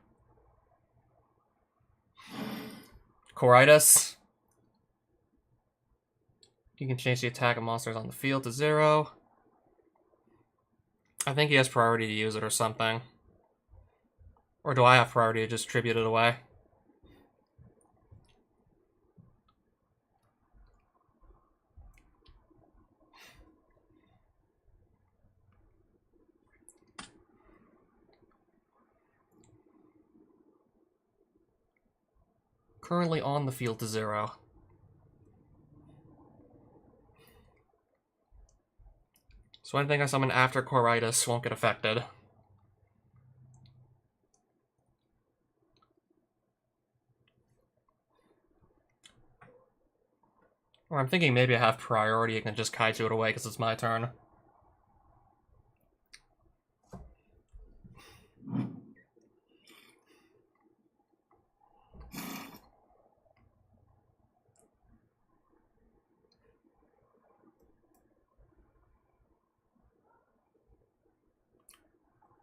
Coritis. You can change the attack of monsters on the field to 0. I think he has priority to use it or something. Or do I have priority to just tribute it away? Currently on the field to 0. So anything I summon after Coritis won't get affected. Or I'm thinking maybe I have priority and can just kaiju it away because it's my turn.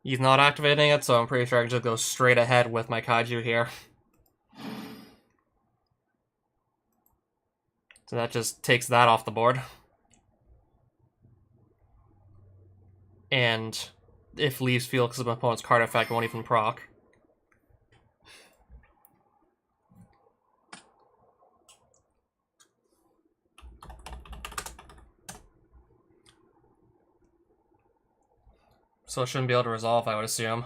He's not activating it, so I'm pretty sure I can just go straight ahead with my kaiju here. So that just takes that off the board. And if leaves field because of my opponent's card effect, won't even proc. So it shouldn't be able to resolve, I would assume.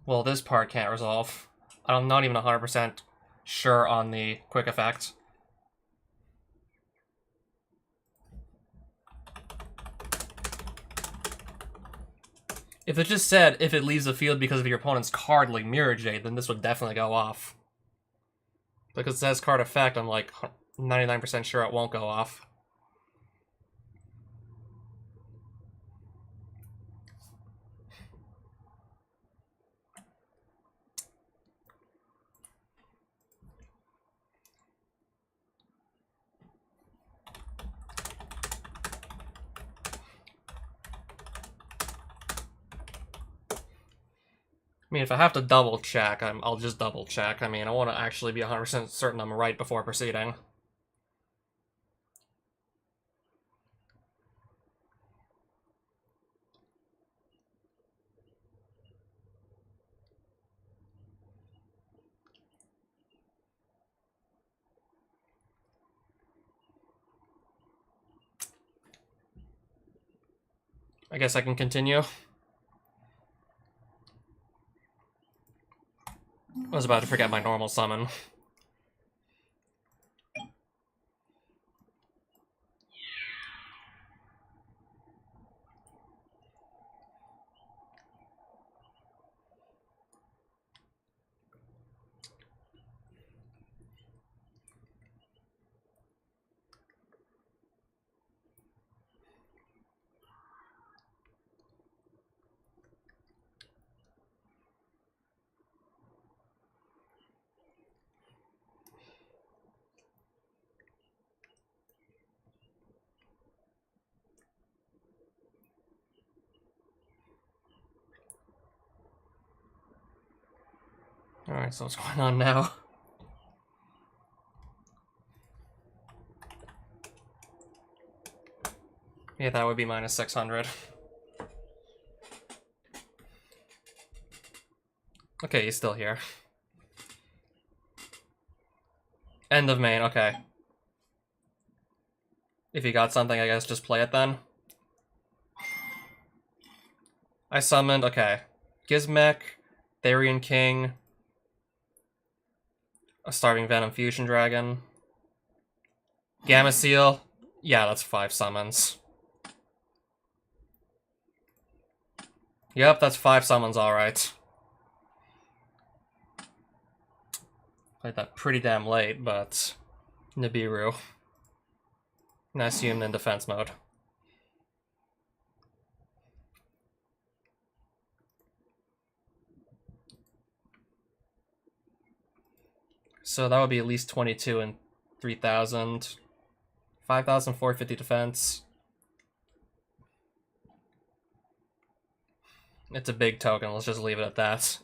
Well, this part can't resolve. I'm not even 100% sure on the quick effect. If it just said, if it leaves the field because of your opponent's card, like Mirror Jade, then this would definitely go off. Because it says card effect, I'm like 99% sure it won't go off. I mean, if I have to double check, I'll just double check. I mean, I want to actually be 100% certain I'm right before proceeding. I guess I can continue. I was about to forget my normal summon. Alright, so what's going on now? Yeah, that would be minus 600. Okay, he's still here. End of main, okay. If you got something, I guess just play it then. I summoned, okay. Gizmek, Therion King, a Starving Venom Fusion Dragon, Gamma Seal. Yeah, that's 5 summons. Yep, that's 5 summons, alright. Played that pretty damn late, but Nibiru. And I assumed in defense mode. So that would be at least 22 and 3,000. 5,450 defense. It's a big token, let's just leave it at that.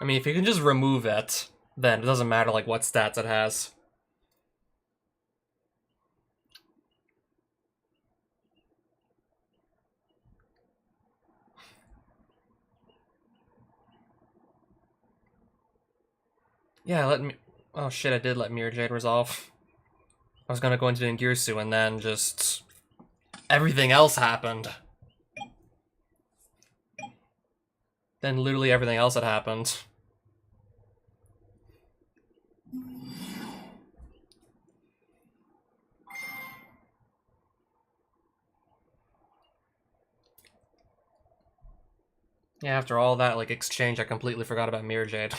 I mean, if you can just remove it, then it doesn't matter like what stats it has. Yeah, let me... Oh shit, I did let Mirror Jade resolve. I was gonna go into Ngirsu and then just... everything else happened. Then literally everything else had happened. Yeah, after all that, like, exchange, I completely forgot about Mirror Jade.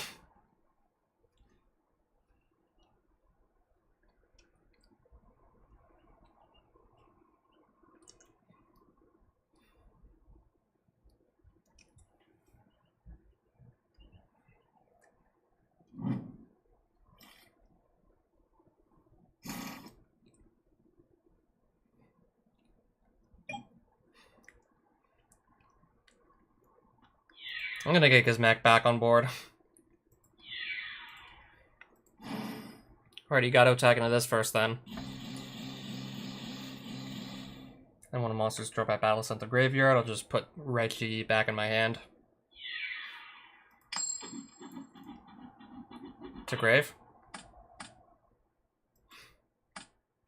I'm gonna get Gizmek back on board. Alright, you gotta attack into this first then. And when a monster's dropped by battle sent to graveyard, I'll just put Reggie back in my hand. To grave?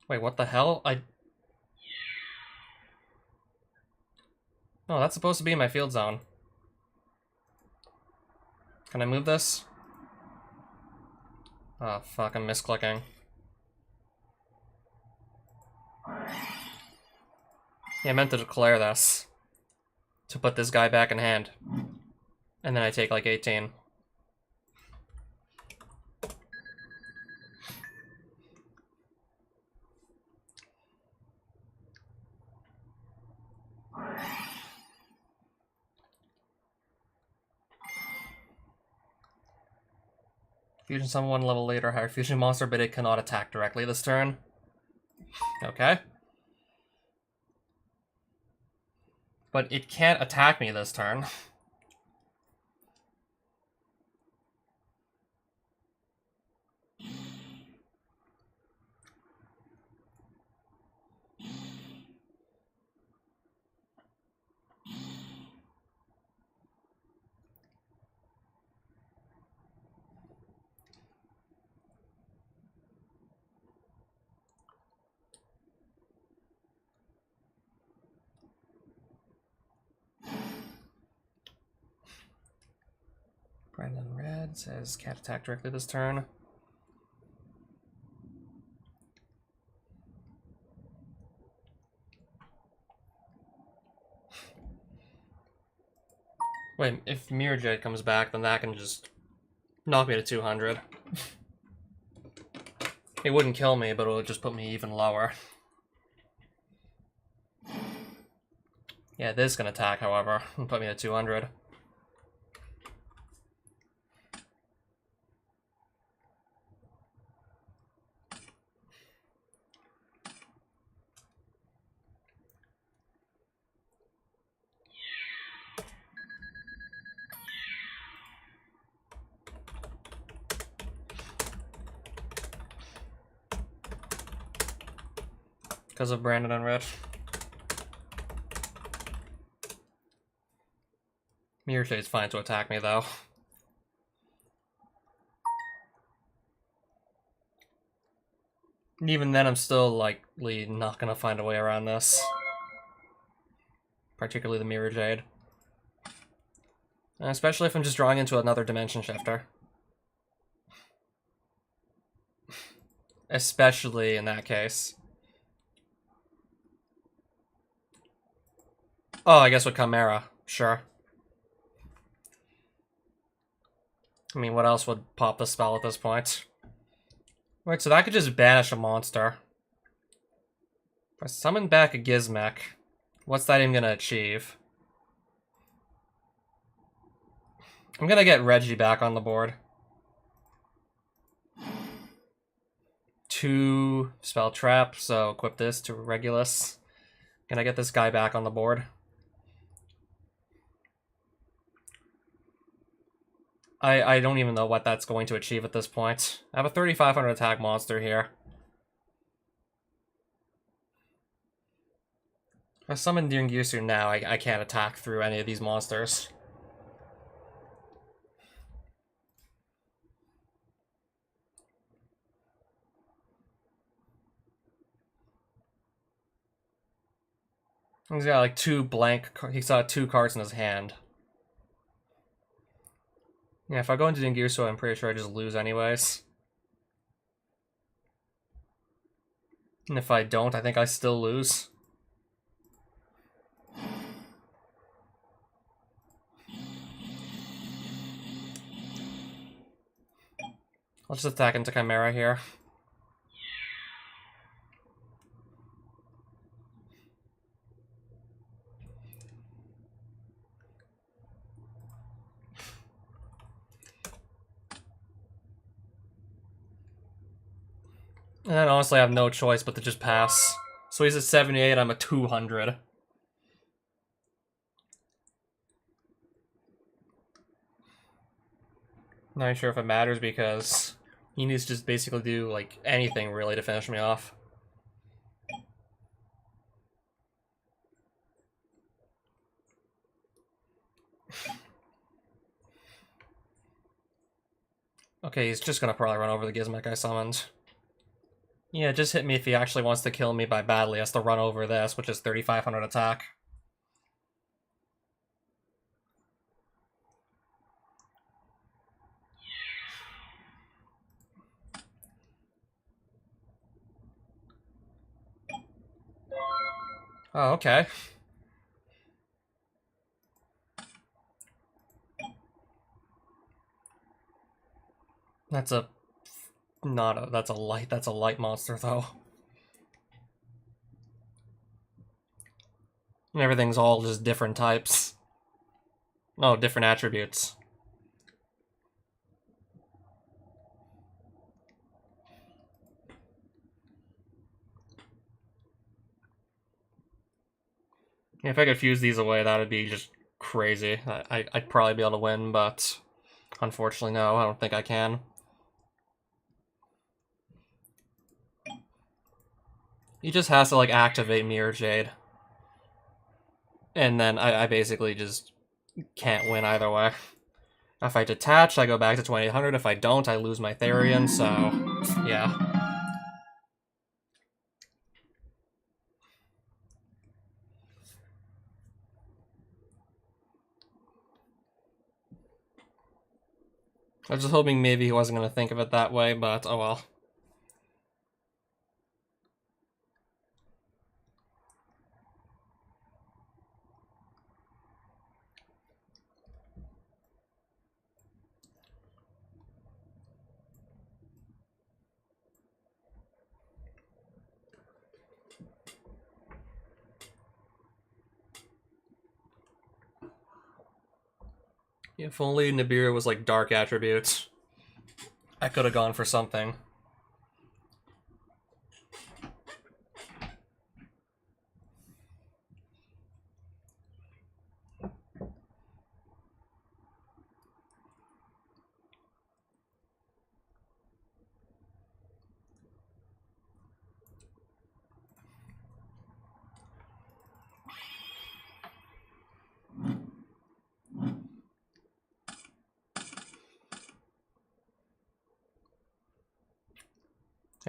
Wait, what the hell? No, that's supposed to be in my field zone. Can I move this? Oh, fuck, I'm misclicking. Yeah, I meant to declare this. To put this guy back in hand. And then I take like 18. Fusion summon 1 level later, higher fusion monster, but it cannot attack directly this turn. Okay. But it can't attack me this turn. Brandon Red says can't attack directly this turn. Wait, if Mirror Jade comes back, then that can just knock me to 200. It wouldn't kill me, but it would just put me even lower. Yeah, this can attack, however, and put me at 200. Because of Brandon and Red. Mirror Shade's fine to attack me, though. And even then, I'm still likely not gonna find a way around this. Particularly the Mirror Jade. Especially if I'm just drawing into another Dimension Shifter. Especially in that case. Oh, I guess with Chimera. Sure. I mean, what else would pop the spell at this point? Wait, so that could just banish a monster. If I summon back a Gizmek, what's that even gonna achieve? I'm gonna get Reggie back on the board. 2 spell trap, so equip this to Regulus. Can I get this guy back on the board? I don't even know what that's going to achieve at this point. I have a 3,500 attack monster here. If I summon Duelingbook now, I can't attack through any of these monsters. He's got like 2 blank, he's got 2 cards in his hand. Yeah, if I go into Duelingbook, I'm pretty sure I just lose anyways. And if I don't, I think I still lose. I'll just attack into Chimera here. And then honestly I have no choice but to just pass. So he's at 78, I'm at 200. Not sure if it matters because he needs to just basically do like anything really to finish me off. Okay, he's just gonna probably run over the Gizmek I summoned. Yeah, just hit me if he actually wants to kill me by badly. He has to run over this, which is 3,500 attack. Oh, okay. That's a that's a light monster though. And everything's all just different types. No, different attributes. If I could fuse these away, that would be just crazy. I'd probably be able to win, but unfortunately no, I don't think I can. He just has to like activate Mirror Jade. And then I basically just can't win either way. If I detach, I go back to 2800. If I don't, I lose my Therion, so yeah. I was just hoping maybe he wasn't going to think of it that way, but oh well. If only Nibiru was like dark attributes, I could have gone for something.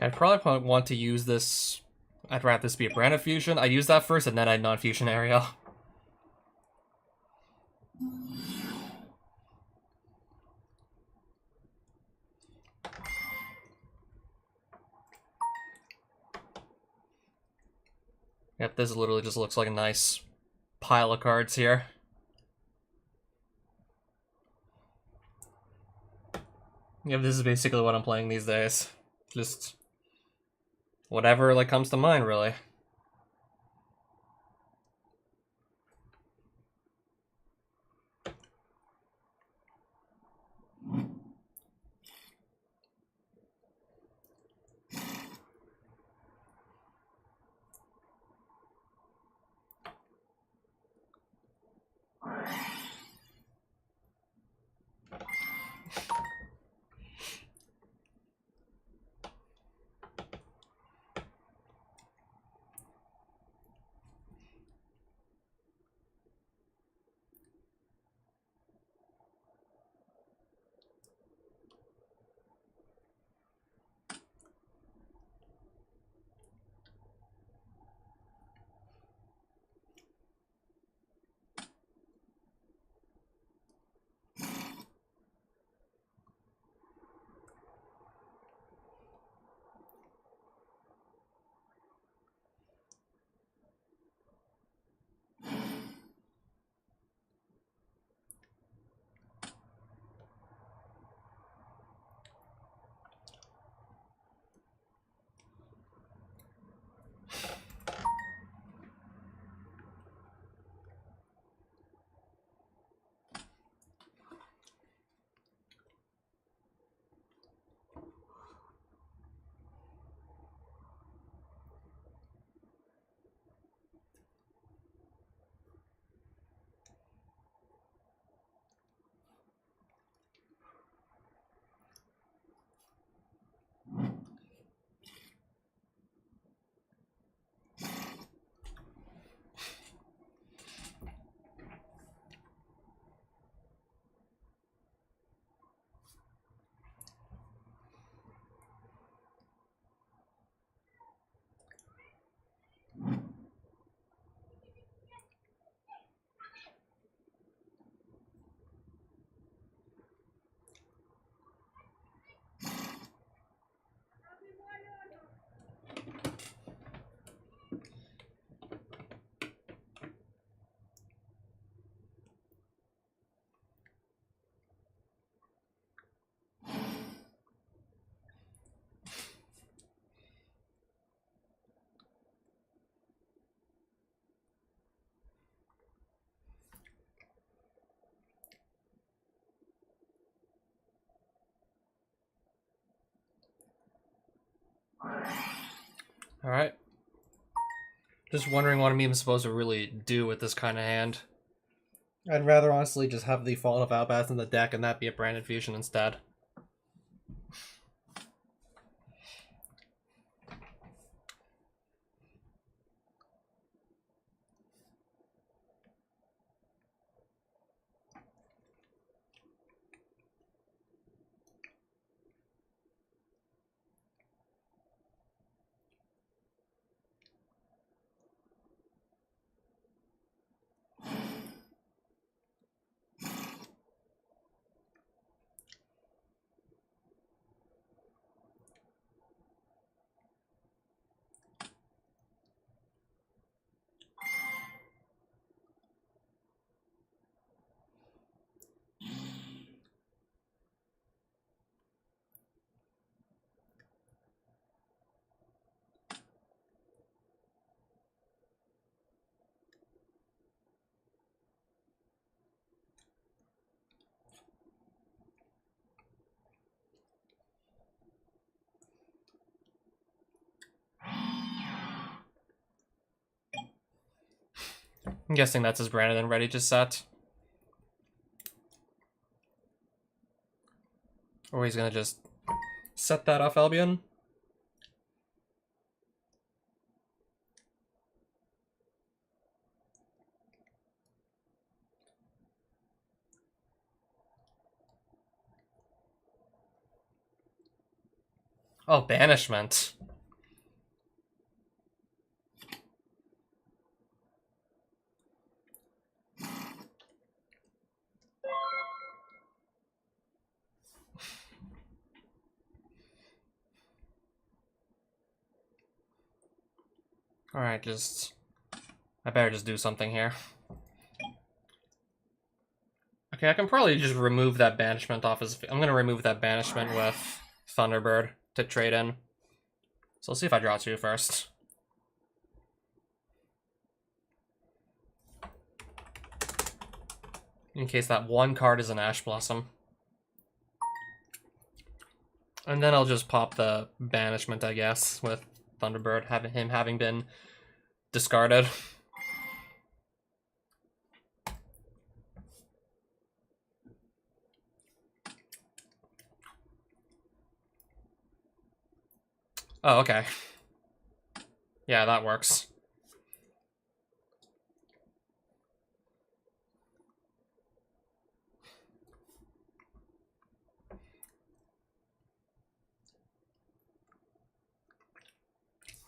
I'd probably want to use this. I'd rather this be a brand of fusion. I'd use that first and then I'd non-fusion area. Yep, this literally just looks like a nice pile of cards here. Yep, this is basically what I'm playing these days. Just whatever like comes to mind, really. Alright. Just wondering what I'm even supposed to really do with this kind of hand. I'd rather honestly just have the Fallen of Outbath in the deck and that be a branded fusion instead. I'm guessing that's his branded and ready to set. Or he's gonna just set that off Albion. Oh, banishment. Alright, I better just do something here. Okay, I can probably just remove that banishment off his... I'm gonna remove that banishment with Thunderbird to trade in. So let's see if I draw 2 first. In case that one card is an Ash Blossom. And then I'll just pop the banishment, I guess, with Thunderbird, having been discarded. Oh, okay. Yeah, that works.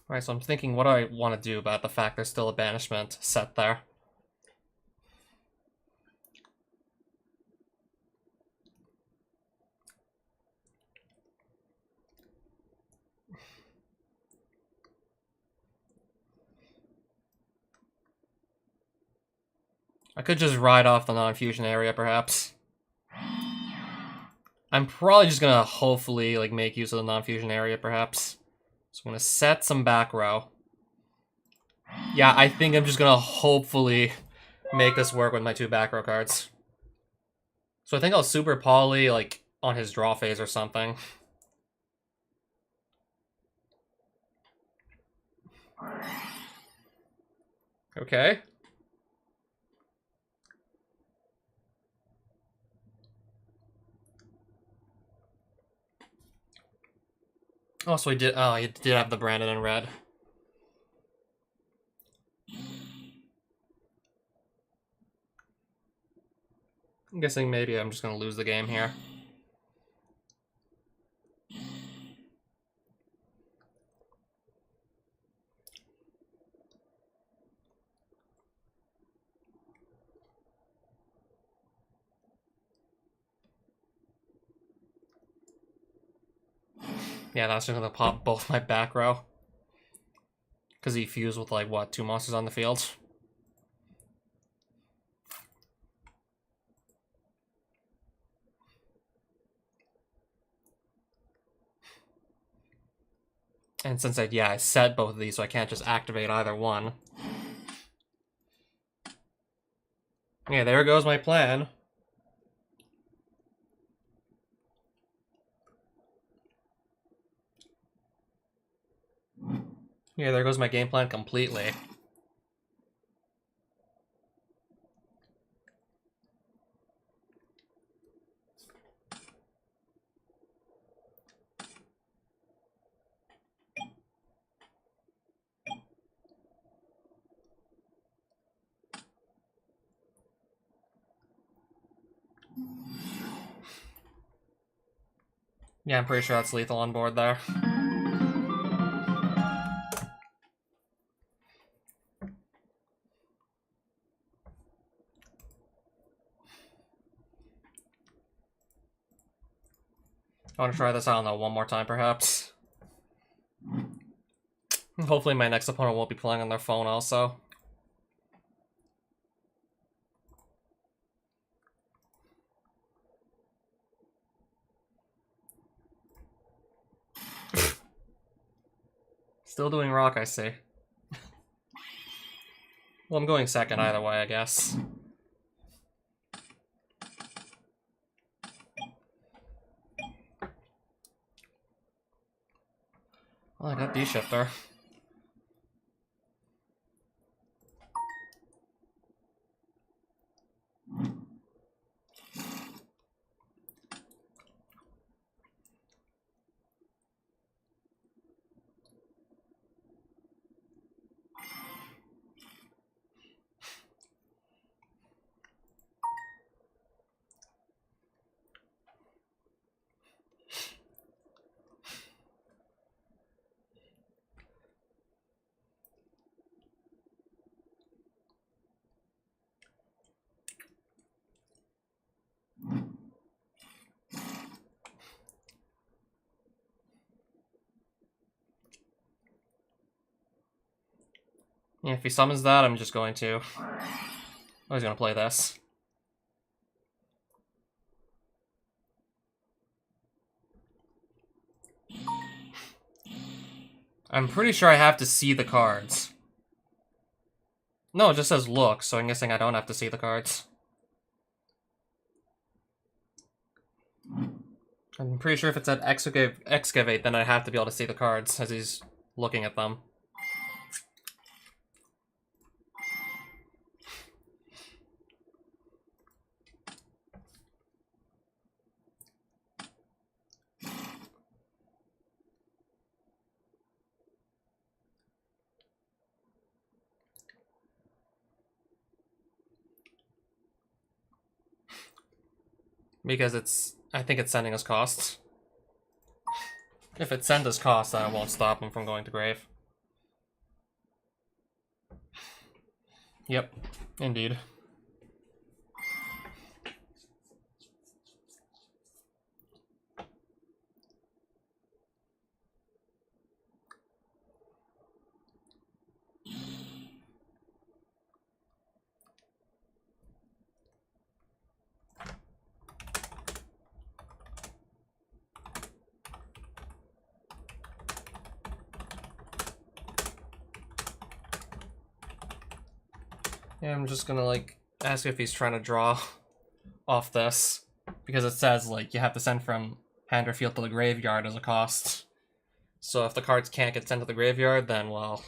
Alright, so I'm thinking what do I want to do about the fact there's still a banishment set there. I could just ride off the non-fusion area, perhaps. I'm probably just gonna hopefully like make use of the non-fusion area, perhaps. So I'm gonna set some back row. Yeah, I think I'm just gonna hopefully make this work with my 2 back row cards. So I think I'll super poly like on his draw phase or something. Okay. Oh, so he did have the Brandon in red. I'm guessing maybe I'm just gonna lose the game here. Yeah, that's just gonna pop both my back row. Because he fused with, like, what, 2 monsters on the field? And since I set both of these, so I can't just activate either one. Yeah, there goes my plan. Yeah, there goes my game plan completely. Yeah, I'm pretty sure that's lethal on board there. I want to try this, I don't know, one more time perhaps. Hopefully my next opponent won't be playing on their phone also. Still doing rock, I see. Well, I'm going second either way, I guess. Well, I got D-shifter. Yeah, if he summons that, I'm just going to... Oh, he's gonna play this. I'm pretty sure I have to see the cards. No, it just says look, so I'm guessing I don't have to see the cards. I'm pretty sure if it's at excavate, then I have to be able to see the cards as he's looking at them. Because I think it's sending us costs. If it sends us costs, then I won't stop him from going to grave. Yep, indeed. Yeah, I'm just gonna, like, ask if he's trying to draw off this. Because it says, like, you have to send from hand or field to the graveyard as a cost. So if the cards can't get sent to the graveyard, then, well...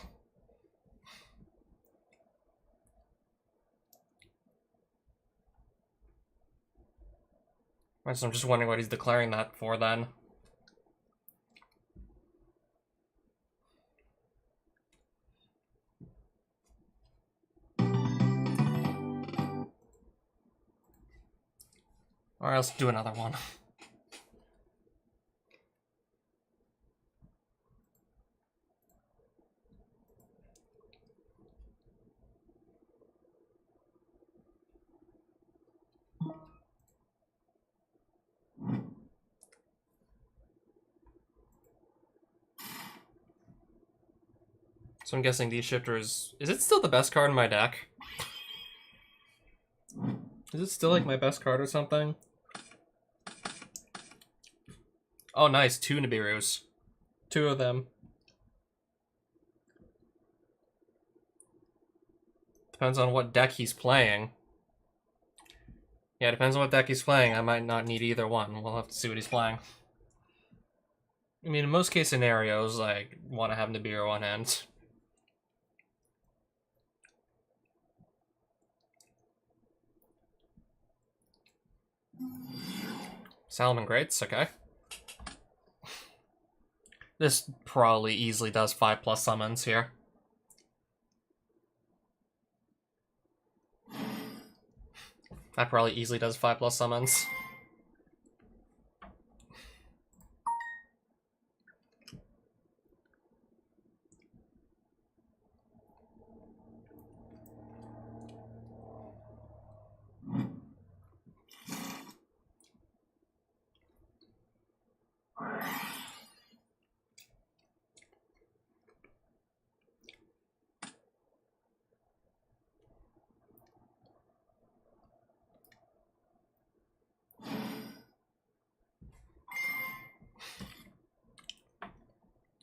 So I'm just wondering what he's declaring that for, then. Or else do another one. So I'm guessing these shifters... Is it still the best card in my deck? Is it still, like, my best card or something? Oh, nice. 2 Nibiru's. 2 of them. Depends on what deck he's playing. Yeah, depends on what deck he's playing. I might not need either one. We'll have to see what he's playing. I mean, in most case scenarios, I want to have Nibiru on hand. Salmon Greats, okay. This probably easily does 5+ summons here. That probably easily does 5+ summons.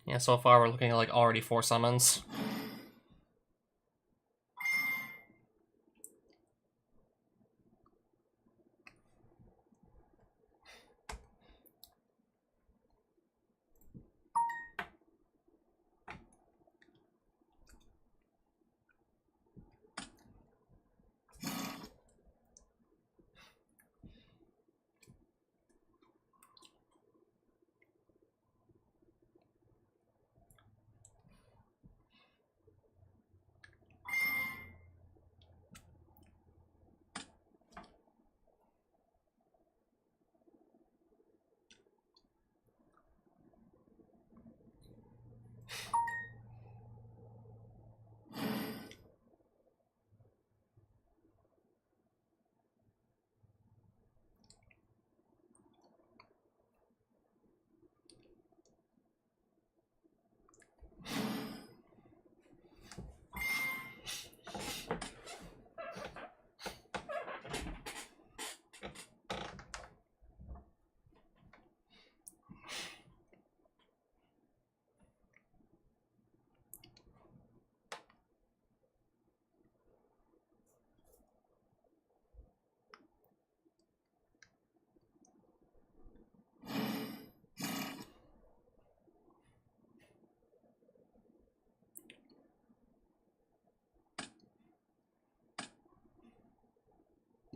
Yeah, so far we're looking at, like, already 4 summons.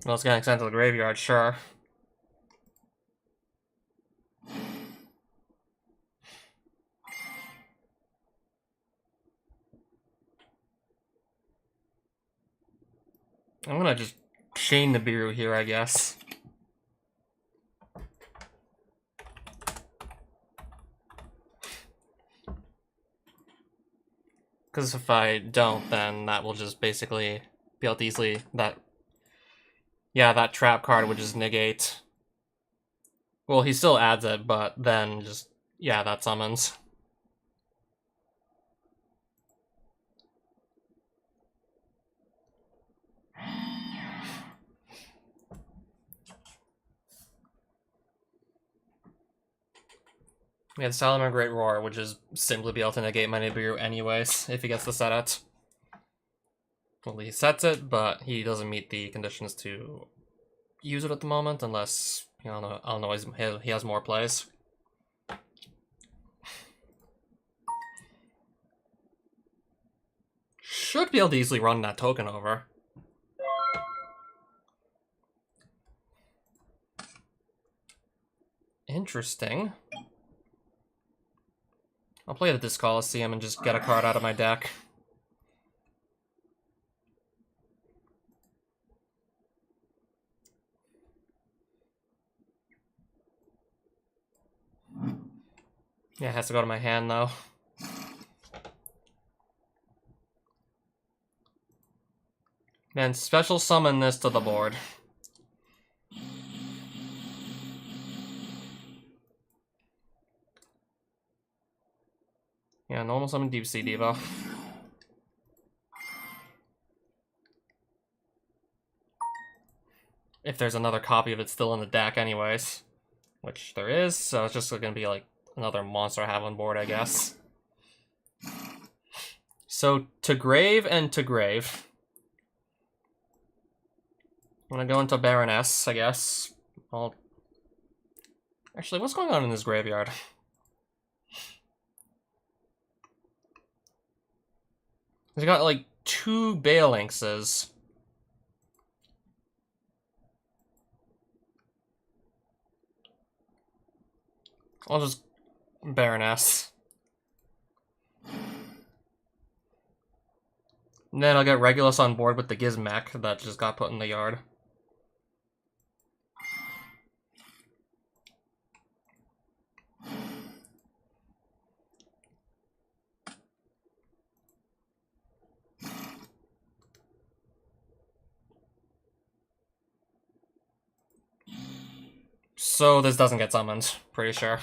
Well, it's getting sent to the graveyard, sure. I'm gonna just chain the Nibiru here, I guess. Because if I don't, then that will just basically be able to easily... Yeah, that trap card would just negate. Well, he still adds it, but then just... Yeah, that summons. Yeah, the Salamander Great Roar would just simply be able to negate my Nibiru anyways, if he gets to set it. Well, he sets it, but he doesn't meet the conditions to use it at the moment, unless, you know, I don't know, he has more plays. Should be able to easily run that token over. Interesting. I'll play the Disc Coliseum and just get a card out of my deck. Yeah, it has to go to my hand, though. Then special summon this to the board. Yeah, normal summon Deep Sea Diva. If there's another copy of it still in the deck anyways. Which there is, so it's just gonna be like another monster I have on board, I guess. So, to grave and to grave. I'm gonna go into Baroness, I guess. Actually, what's going on in this graveyard? He's got like 2 Balinxes. I'll just Baroness. And then I'll get Regulus on board with the Gizmek that just got put in the yard. So this doesn't get summoned, pretty sure.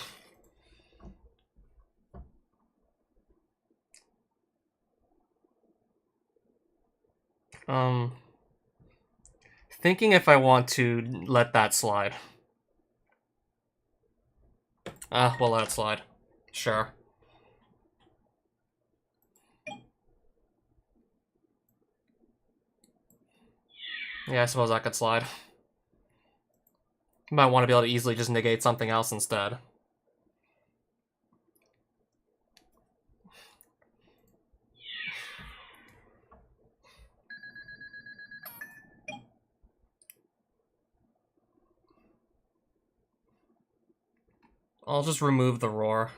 Thinking if I want to let that slide. We'll let it slide. Sure. Yeah, I suppose that could slide. Might want to be able to easily just negate something else instead. I'll just remove the roar.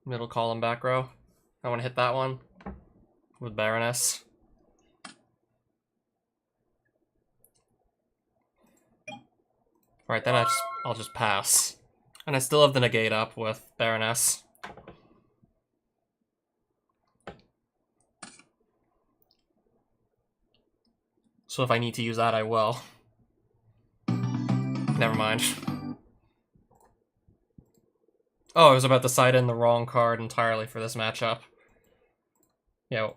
Middle column, back row. I want to hit that one with Baroness. Alright, then I'll just pass. And I still have the negate up with Baroness. So if I need to use that, I will. Never mind. Oh, I was about to side in the wrong card entirely for this matchup. You know,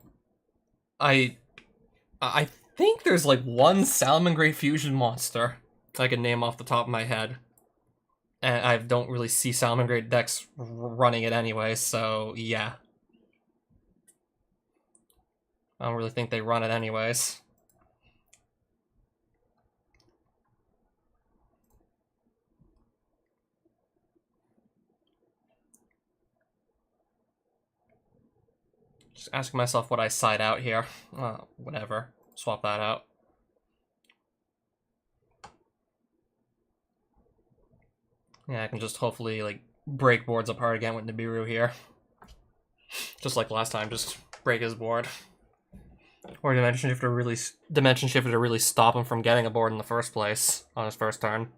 I think there's like one Salamangreat fusion monster I can name off the top of my head. And I don't really see Salamangreat decks running it anyway, so yeah. I don't really think they run it anyways. Just asking myself what I side out here. Whatever. Swap that out. Yeah, I can just hopefully, like, break boards apart again with Nibiru here. Just like last time, just break his board. Or Dimension Shifter to really stop him from getting a board in the first place on his first turn.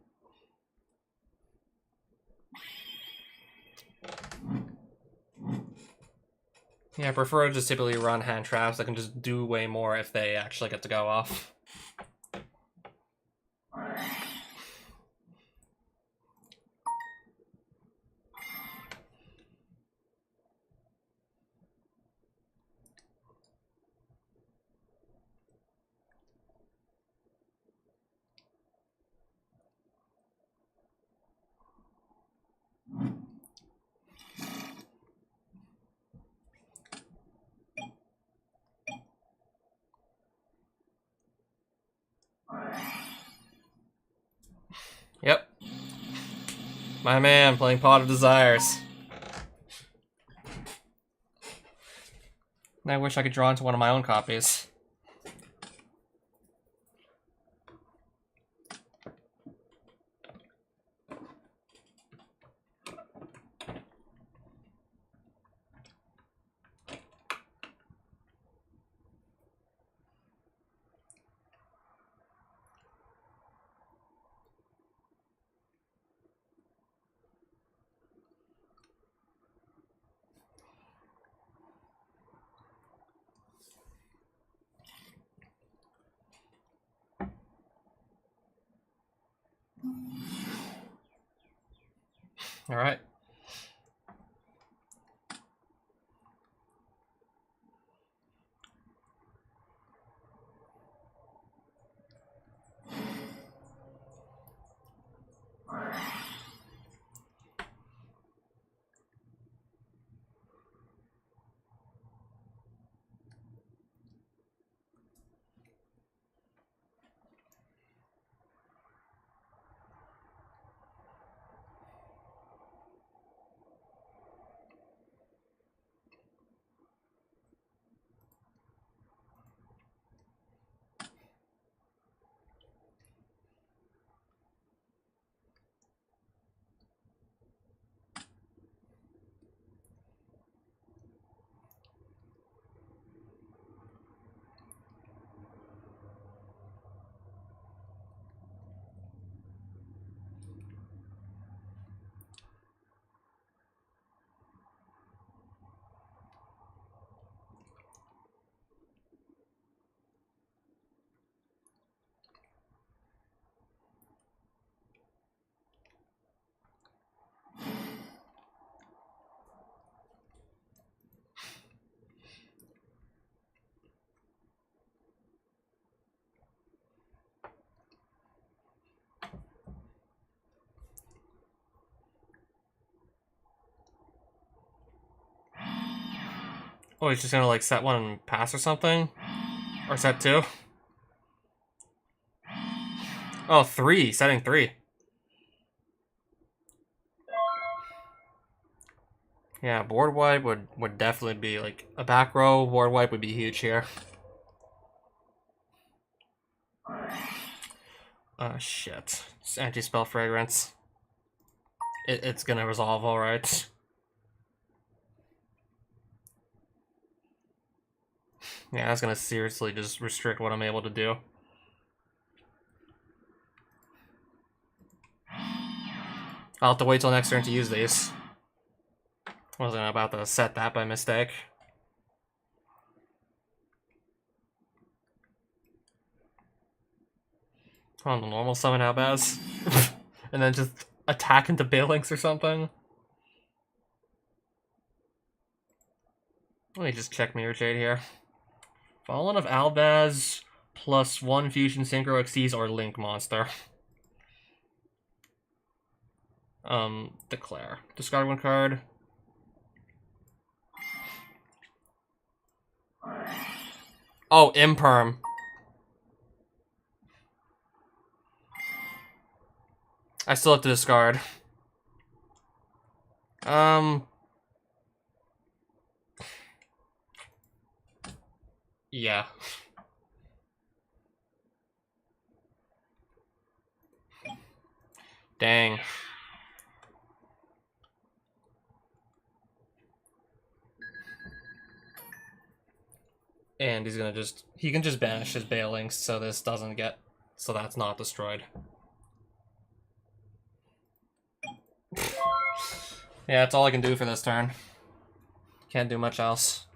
Yeah, I prefer to just typically run hand traps that can just do way more if they actually get to go off. Yep. My man playing Pot of Desires. I wish I could draw into one of my own copies. Alright. Oh, he's just gonna like set one and pass or something? Or set two? Oh, three. Setting three. Yeah, board wipe would definitely be like a back row board wipe would be huge here. Shit. It's anti-spell fragrance. It's gonna resolve alright. Yeah, that's gonna seriously just restrict what I'm able to do. I'll have to wait till next turn to use these. Wasn't about to set that by mistake. On the normal summon Albaz. And then just attack into Balinks or something. Let me just check Mirror Jade here. Fallen of Albaz plus 1 Fusion Synchro Xyz or Link monster. Declare. Discard 1 card. Oh, Imperm. I still have to discard. Yeah. Dang. And he's gonna he can just banish his Baelings so this doesn't get, so that's not destroyed. Yeah, that's all I can do for this turn. Can't do much else.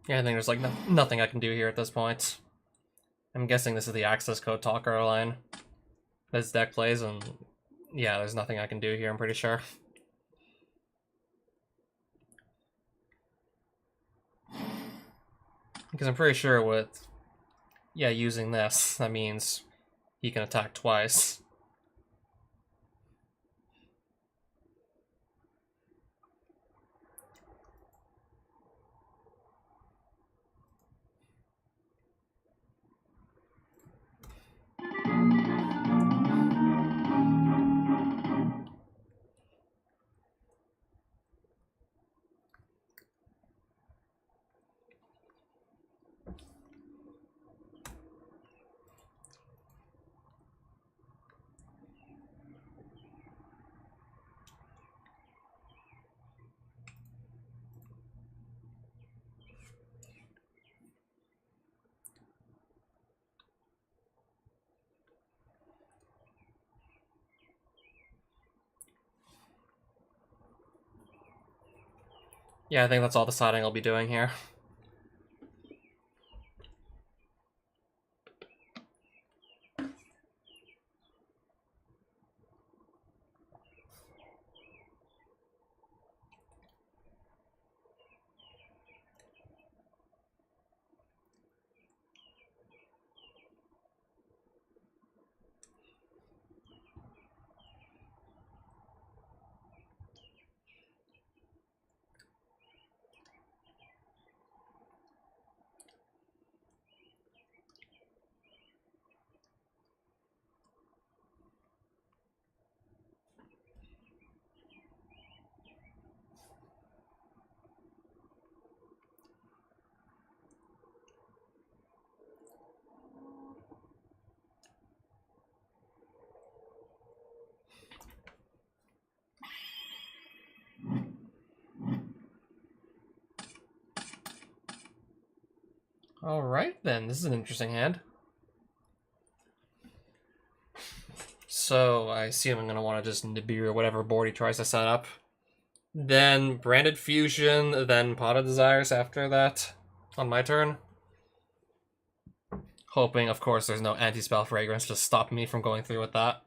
Yeah, I think there's like nothing I can do here at this point. I'm guessing this is the access code talker line this deck plays, and yeah, there's nothing I can do here, I'm pretty sure. Because I'm pretty sure with, yeah, using this, that means he can attack twice. Yeah, I think that's all the siding I'll be doing here. Alright then, this is an interesting hand. So I assume I'm going to want to just Nibiru whatever board he tries to set up. Then Branded Fusion, then Pot of Desires after that on my turn. Hoping, of course, there's no Anti-Spell Fragrance to stop me from going through with that.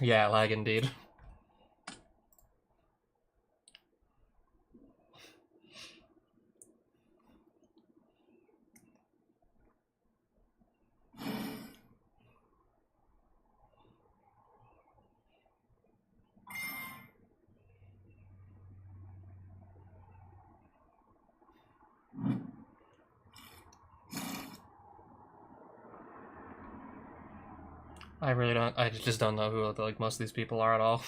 Yeah, lag indeed. I just don't know who like most of these people are at all.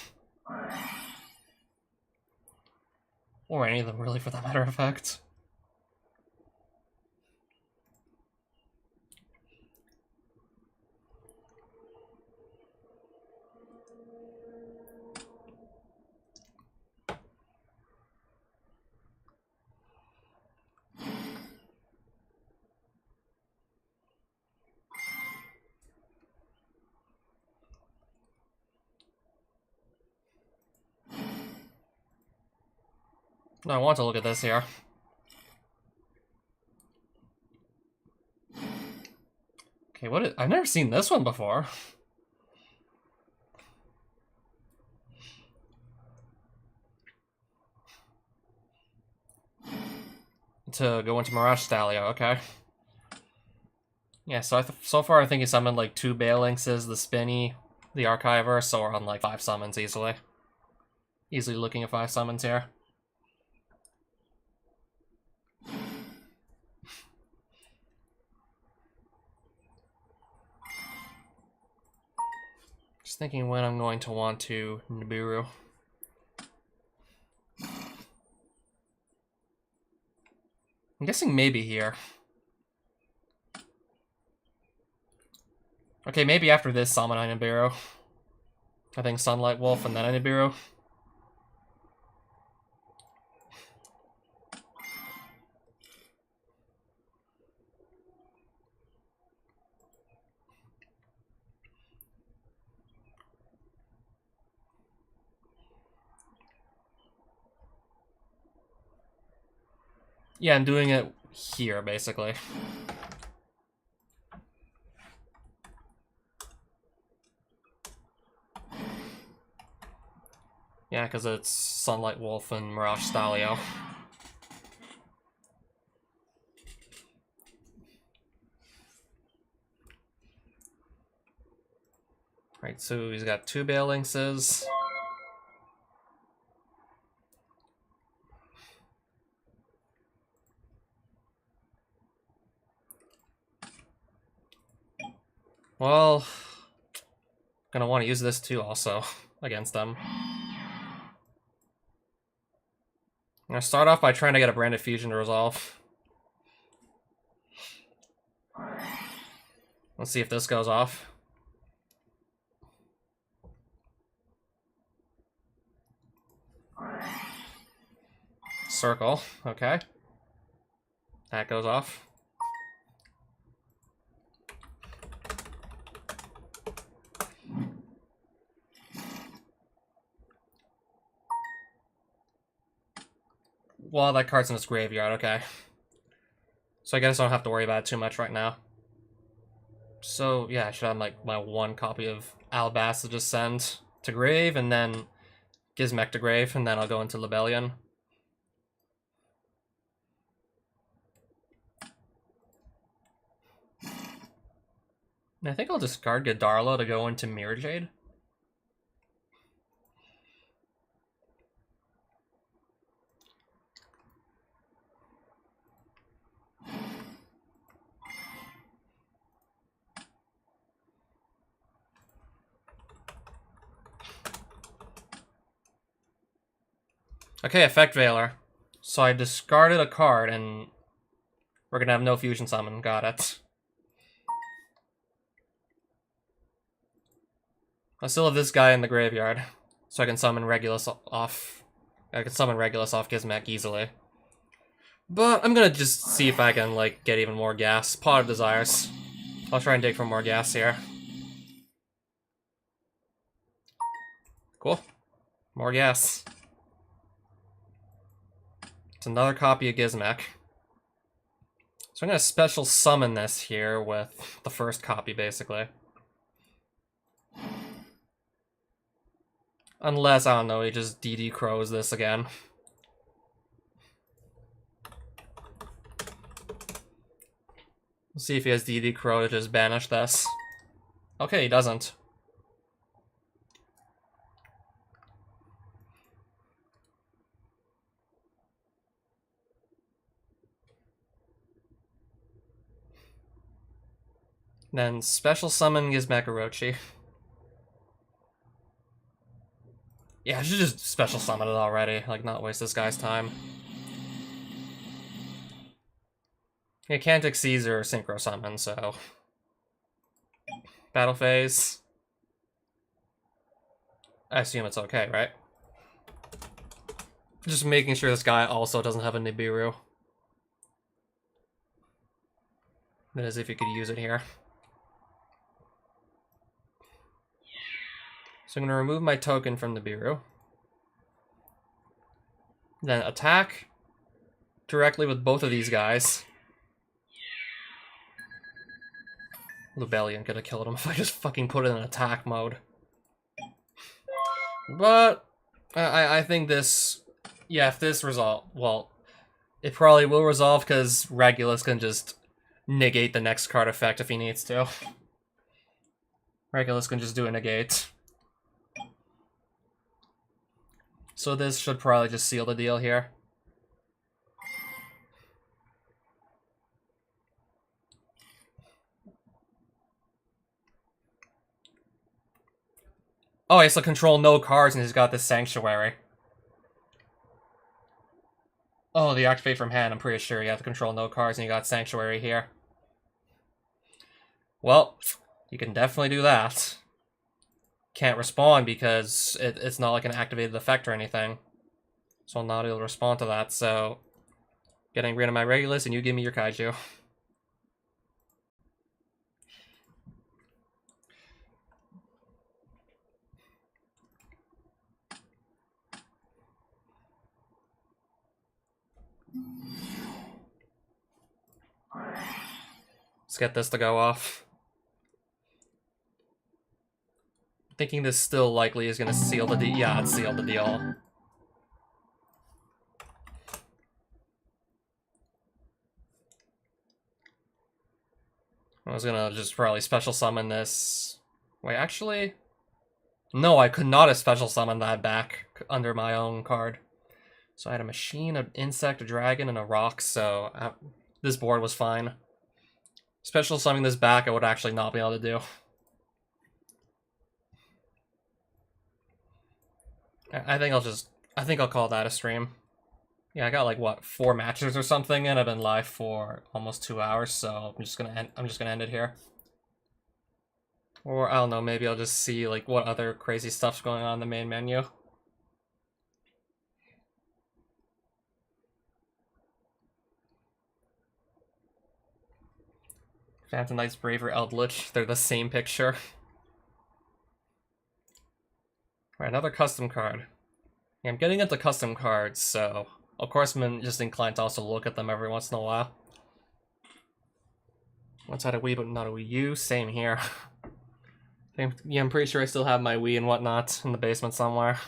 Or any of them really, for that matter of fact. No, I want to look at this here. Okay, I've never seen this one before. To go into Mirage Stalio, okay. Yeah, so so far I think he summoned like 2 Balinxes, the Spinny, the Archiver, so we're on like 5 summons easily. Easily looking at 5 summons here. Just thinking when I'm going to want to Nibiru. I'm guessing maybe here. Okay, maybe after this summon I Nibiru. I think Sunlight Wolf and then I Nibiru. Yeah, I'm doing it here, basically. Yeah, because it's Sunlight Wolf and Mirage Stalio. Right, so he's got 2 Balinxes. Well, gonna want to use this too also against them. I'm gonna start off by trying to get a Branded Fusion to resolve. Let's see if this goes off. Circle, okay. That goes off. Well, that card's in his graveyard, okay. So I guess I don't have to worry about it too much right now. So, yeah, I should have like my 1 copy of Alabast to just send to grave, and then Gizmek to grave, and then I'll go into Libellion. And I think I'll discard Godarla to go into Mirror Jade. Okay, Effect Veiler. So I discarded a card, and we're gonna have no Fusion Summon. Got it. I still have this guy in the graveyard, so I can summon Regulus off. I can summon Regulus off Gizmek easily. But I'm gonna just see if I can, like, get even more gas. Pot of Desires. I'll try and dig for more gas here. Cool. More gas. It's another copy of Gizmek. So I'm gonna special summon this here with the first copy, basically. Unless, I don't know, he just DD Crows this again. Let's see if he has DD Crow to just banish this. Okay, he doesn't. Then special summon Gizmekarochi. Yeah, I should just special summon it already, like not waste this guy's time. He can't Xyz or Synchro Summon, so... Battle phase. I assume it's okay, right? Just making sure this guy also doesn't have a Nibiru. As if you could use it here. So I'm going to remove my token from Nibiru. Then attack directly with both of these guys. Lubellion could have killed him if I just fucking put it in attack mode. But I think this... Yeah, if this resolve... Well, it probably will resolve because Regulus can just negate the next card effect if he needs to. Regulus can just do a negate. So this should probably just seal the deal here. Oh, he has to control no cards and he's got this Sanctuary. Oh, the activate from hand, I'm pretty sure you have to control no cards and you got Sanctuary here. Well, you can definitely do that. Can't respond because it's not like an activated effect or anything. So I'm not able to respond to that, so... Getting rid of my Regulus and you give me your Kaiju. Let's get this to go off. Thinking this still likely is going to seal the deal. Yeah, it sealed the deal. I was going to just probably special summon this. Wait, actually... No, I could not have special summoned that back under my own card. So I had a machine, an insect, a dragon, and a rock, so this board was fine. Special summoning this back I would actually not be able to do. I think I'll call that a stream. Yeah, I got like what, 4 matches or something, and I've been live for almost 2 hours, so I'm just gonna end it here. Or I don't know, maybe I'll just see like what other crazy stuff's going on in the main menu. Phantom Knight's Braver Eldritch, they're the same picture. Right, another custom card. Yeah, I'm getting into custom cards, so of course I'm just inclined to also look at them every once in a while. Once I had a Wii, but not a Wii U. Same here. Yeah, I'm pretty sure I still have my Wii and whatnot in the basement somewhere.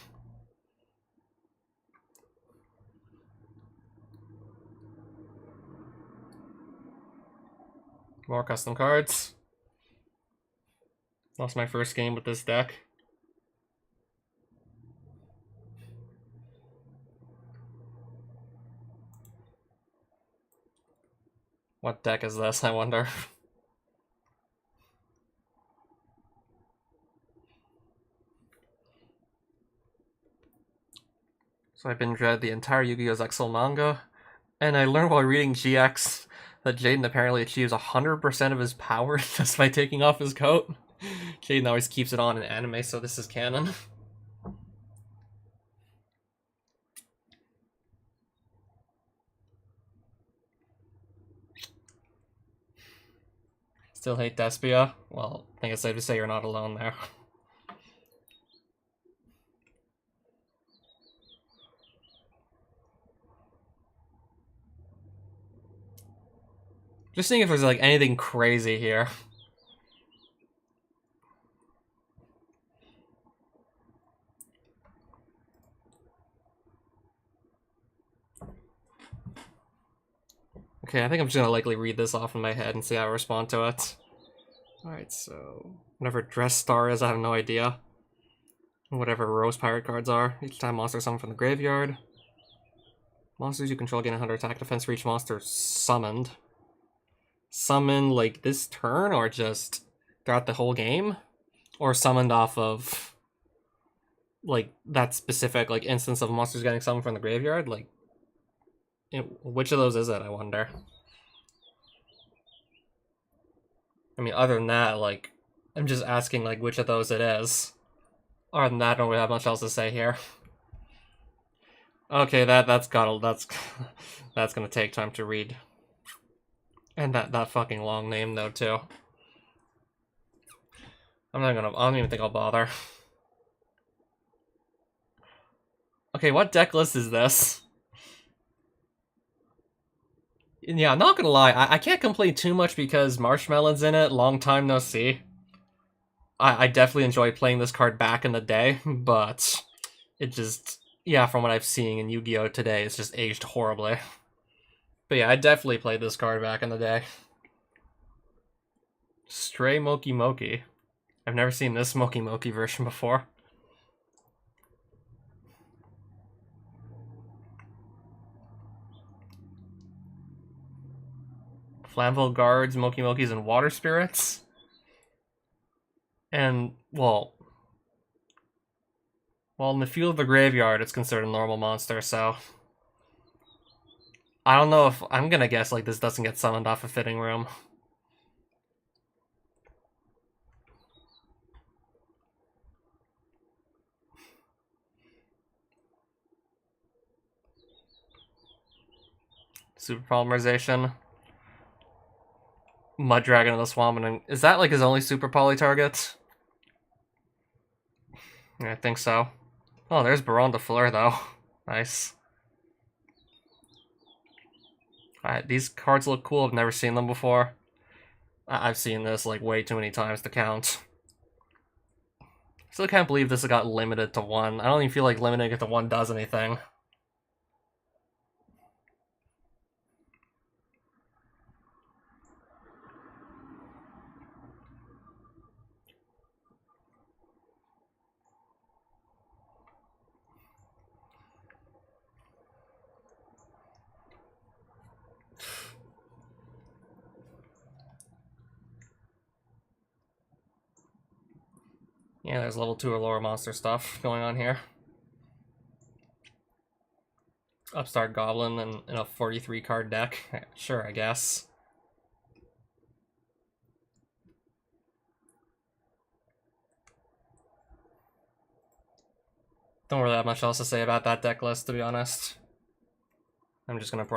More custom cards. Lost my first game with this deck. What deck is this, I wonder? So I binge read the entire Yu-Gi-Oh! Zexal manga, and I learned while reading GX that Jaden apparently achieves 100% of his power just by taking off his coat. Jaden always keeps it on in anime, so this is canon. Still hate Despia? Well, I think it's safe to say you're not alone there. Just seeing if there's like anything crazy here. Okay, I think I'm just gonna likely read this off in my head and see how I respond to it. Alright, so whatever Dress Star is, I have no idea. Whatever Rose Pirate cards are. Each time monster summoned from the graveyard. Monsters you control gain 100 attack defense for each monster summoned. Summon like this turn or just throughout the whole game? Or summoned off of like that specific like instance of monsters getting summoned from the graveyard? Like which of those is it, I wonder? I mean, other than that, like, I'm just asking, like, which of those it is. Other than that, I don't really have much else to say here. Okay, that's gonna take time to read. And that fucking long name, though, too. I don't even think I'll bother. Okay, what deck list is this? Yeah, I'm not gonna lie, I can't complain too much because Marshmallow's in it, long time no see. I definitely enjoy playing this card back in the day, but it just, yeah, from what I've seen in Yu-Gi-Oh! Today, it's just aged horribly. But yeah, I definitely played this card back in the day. Stray Moki Moki. I've never seen this Moki Moki version before. Flamville Guards, Moki Mokis, and Water Spirits. And, well, in the field of the graveyard, it's considered a normal monster, so I don't know if I'm gonna guess like this doesn't get summoned off a fitting room. Super Polymerization. Mud Dragon of the Swamp, and is that like his only Super Poly target? Yeah, I think so. Oh, there's Baron de Fleur though. Nice. Alright, these cards look cool. I've never seen them before. I've seen this like way too many times to count. Still can't believe this got limited to one. I don't even feel like limiting it to one does anything. Yeah, there's level 2 or lower monster stuff going on here. Upstart Goblin in a 43 card deck. Sure, I guess. Don't really have much else to say about that deck list, to be honest. I'm just gonna probably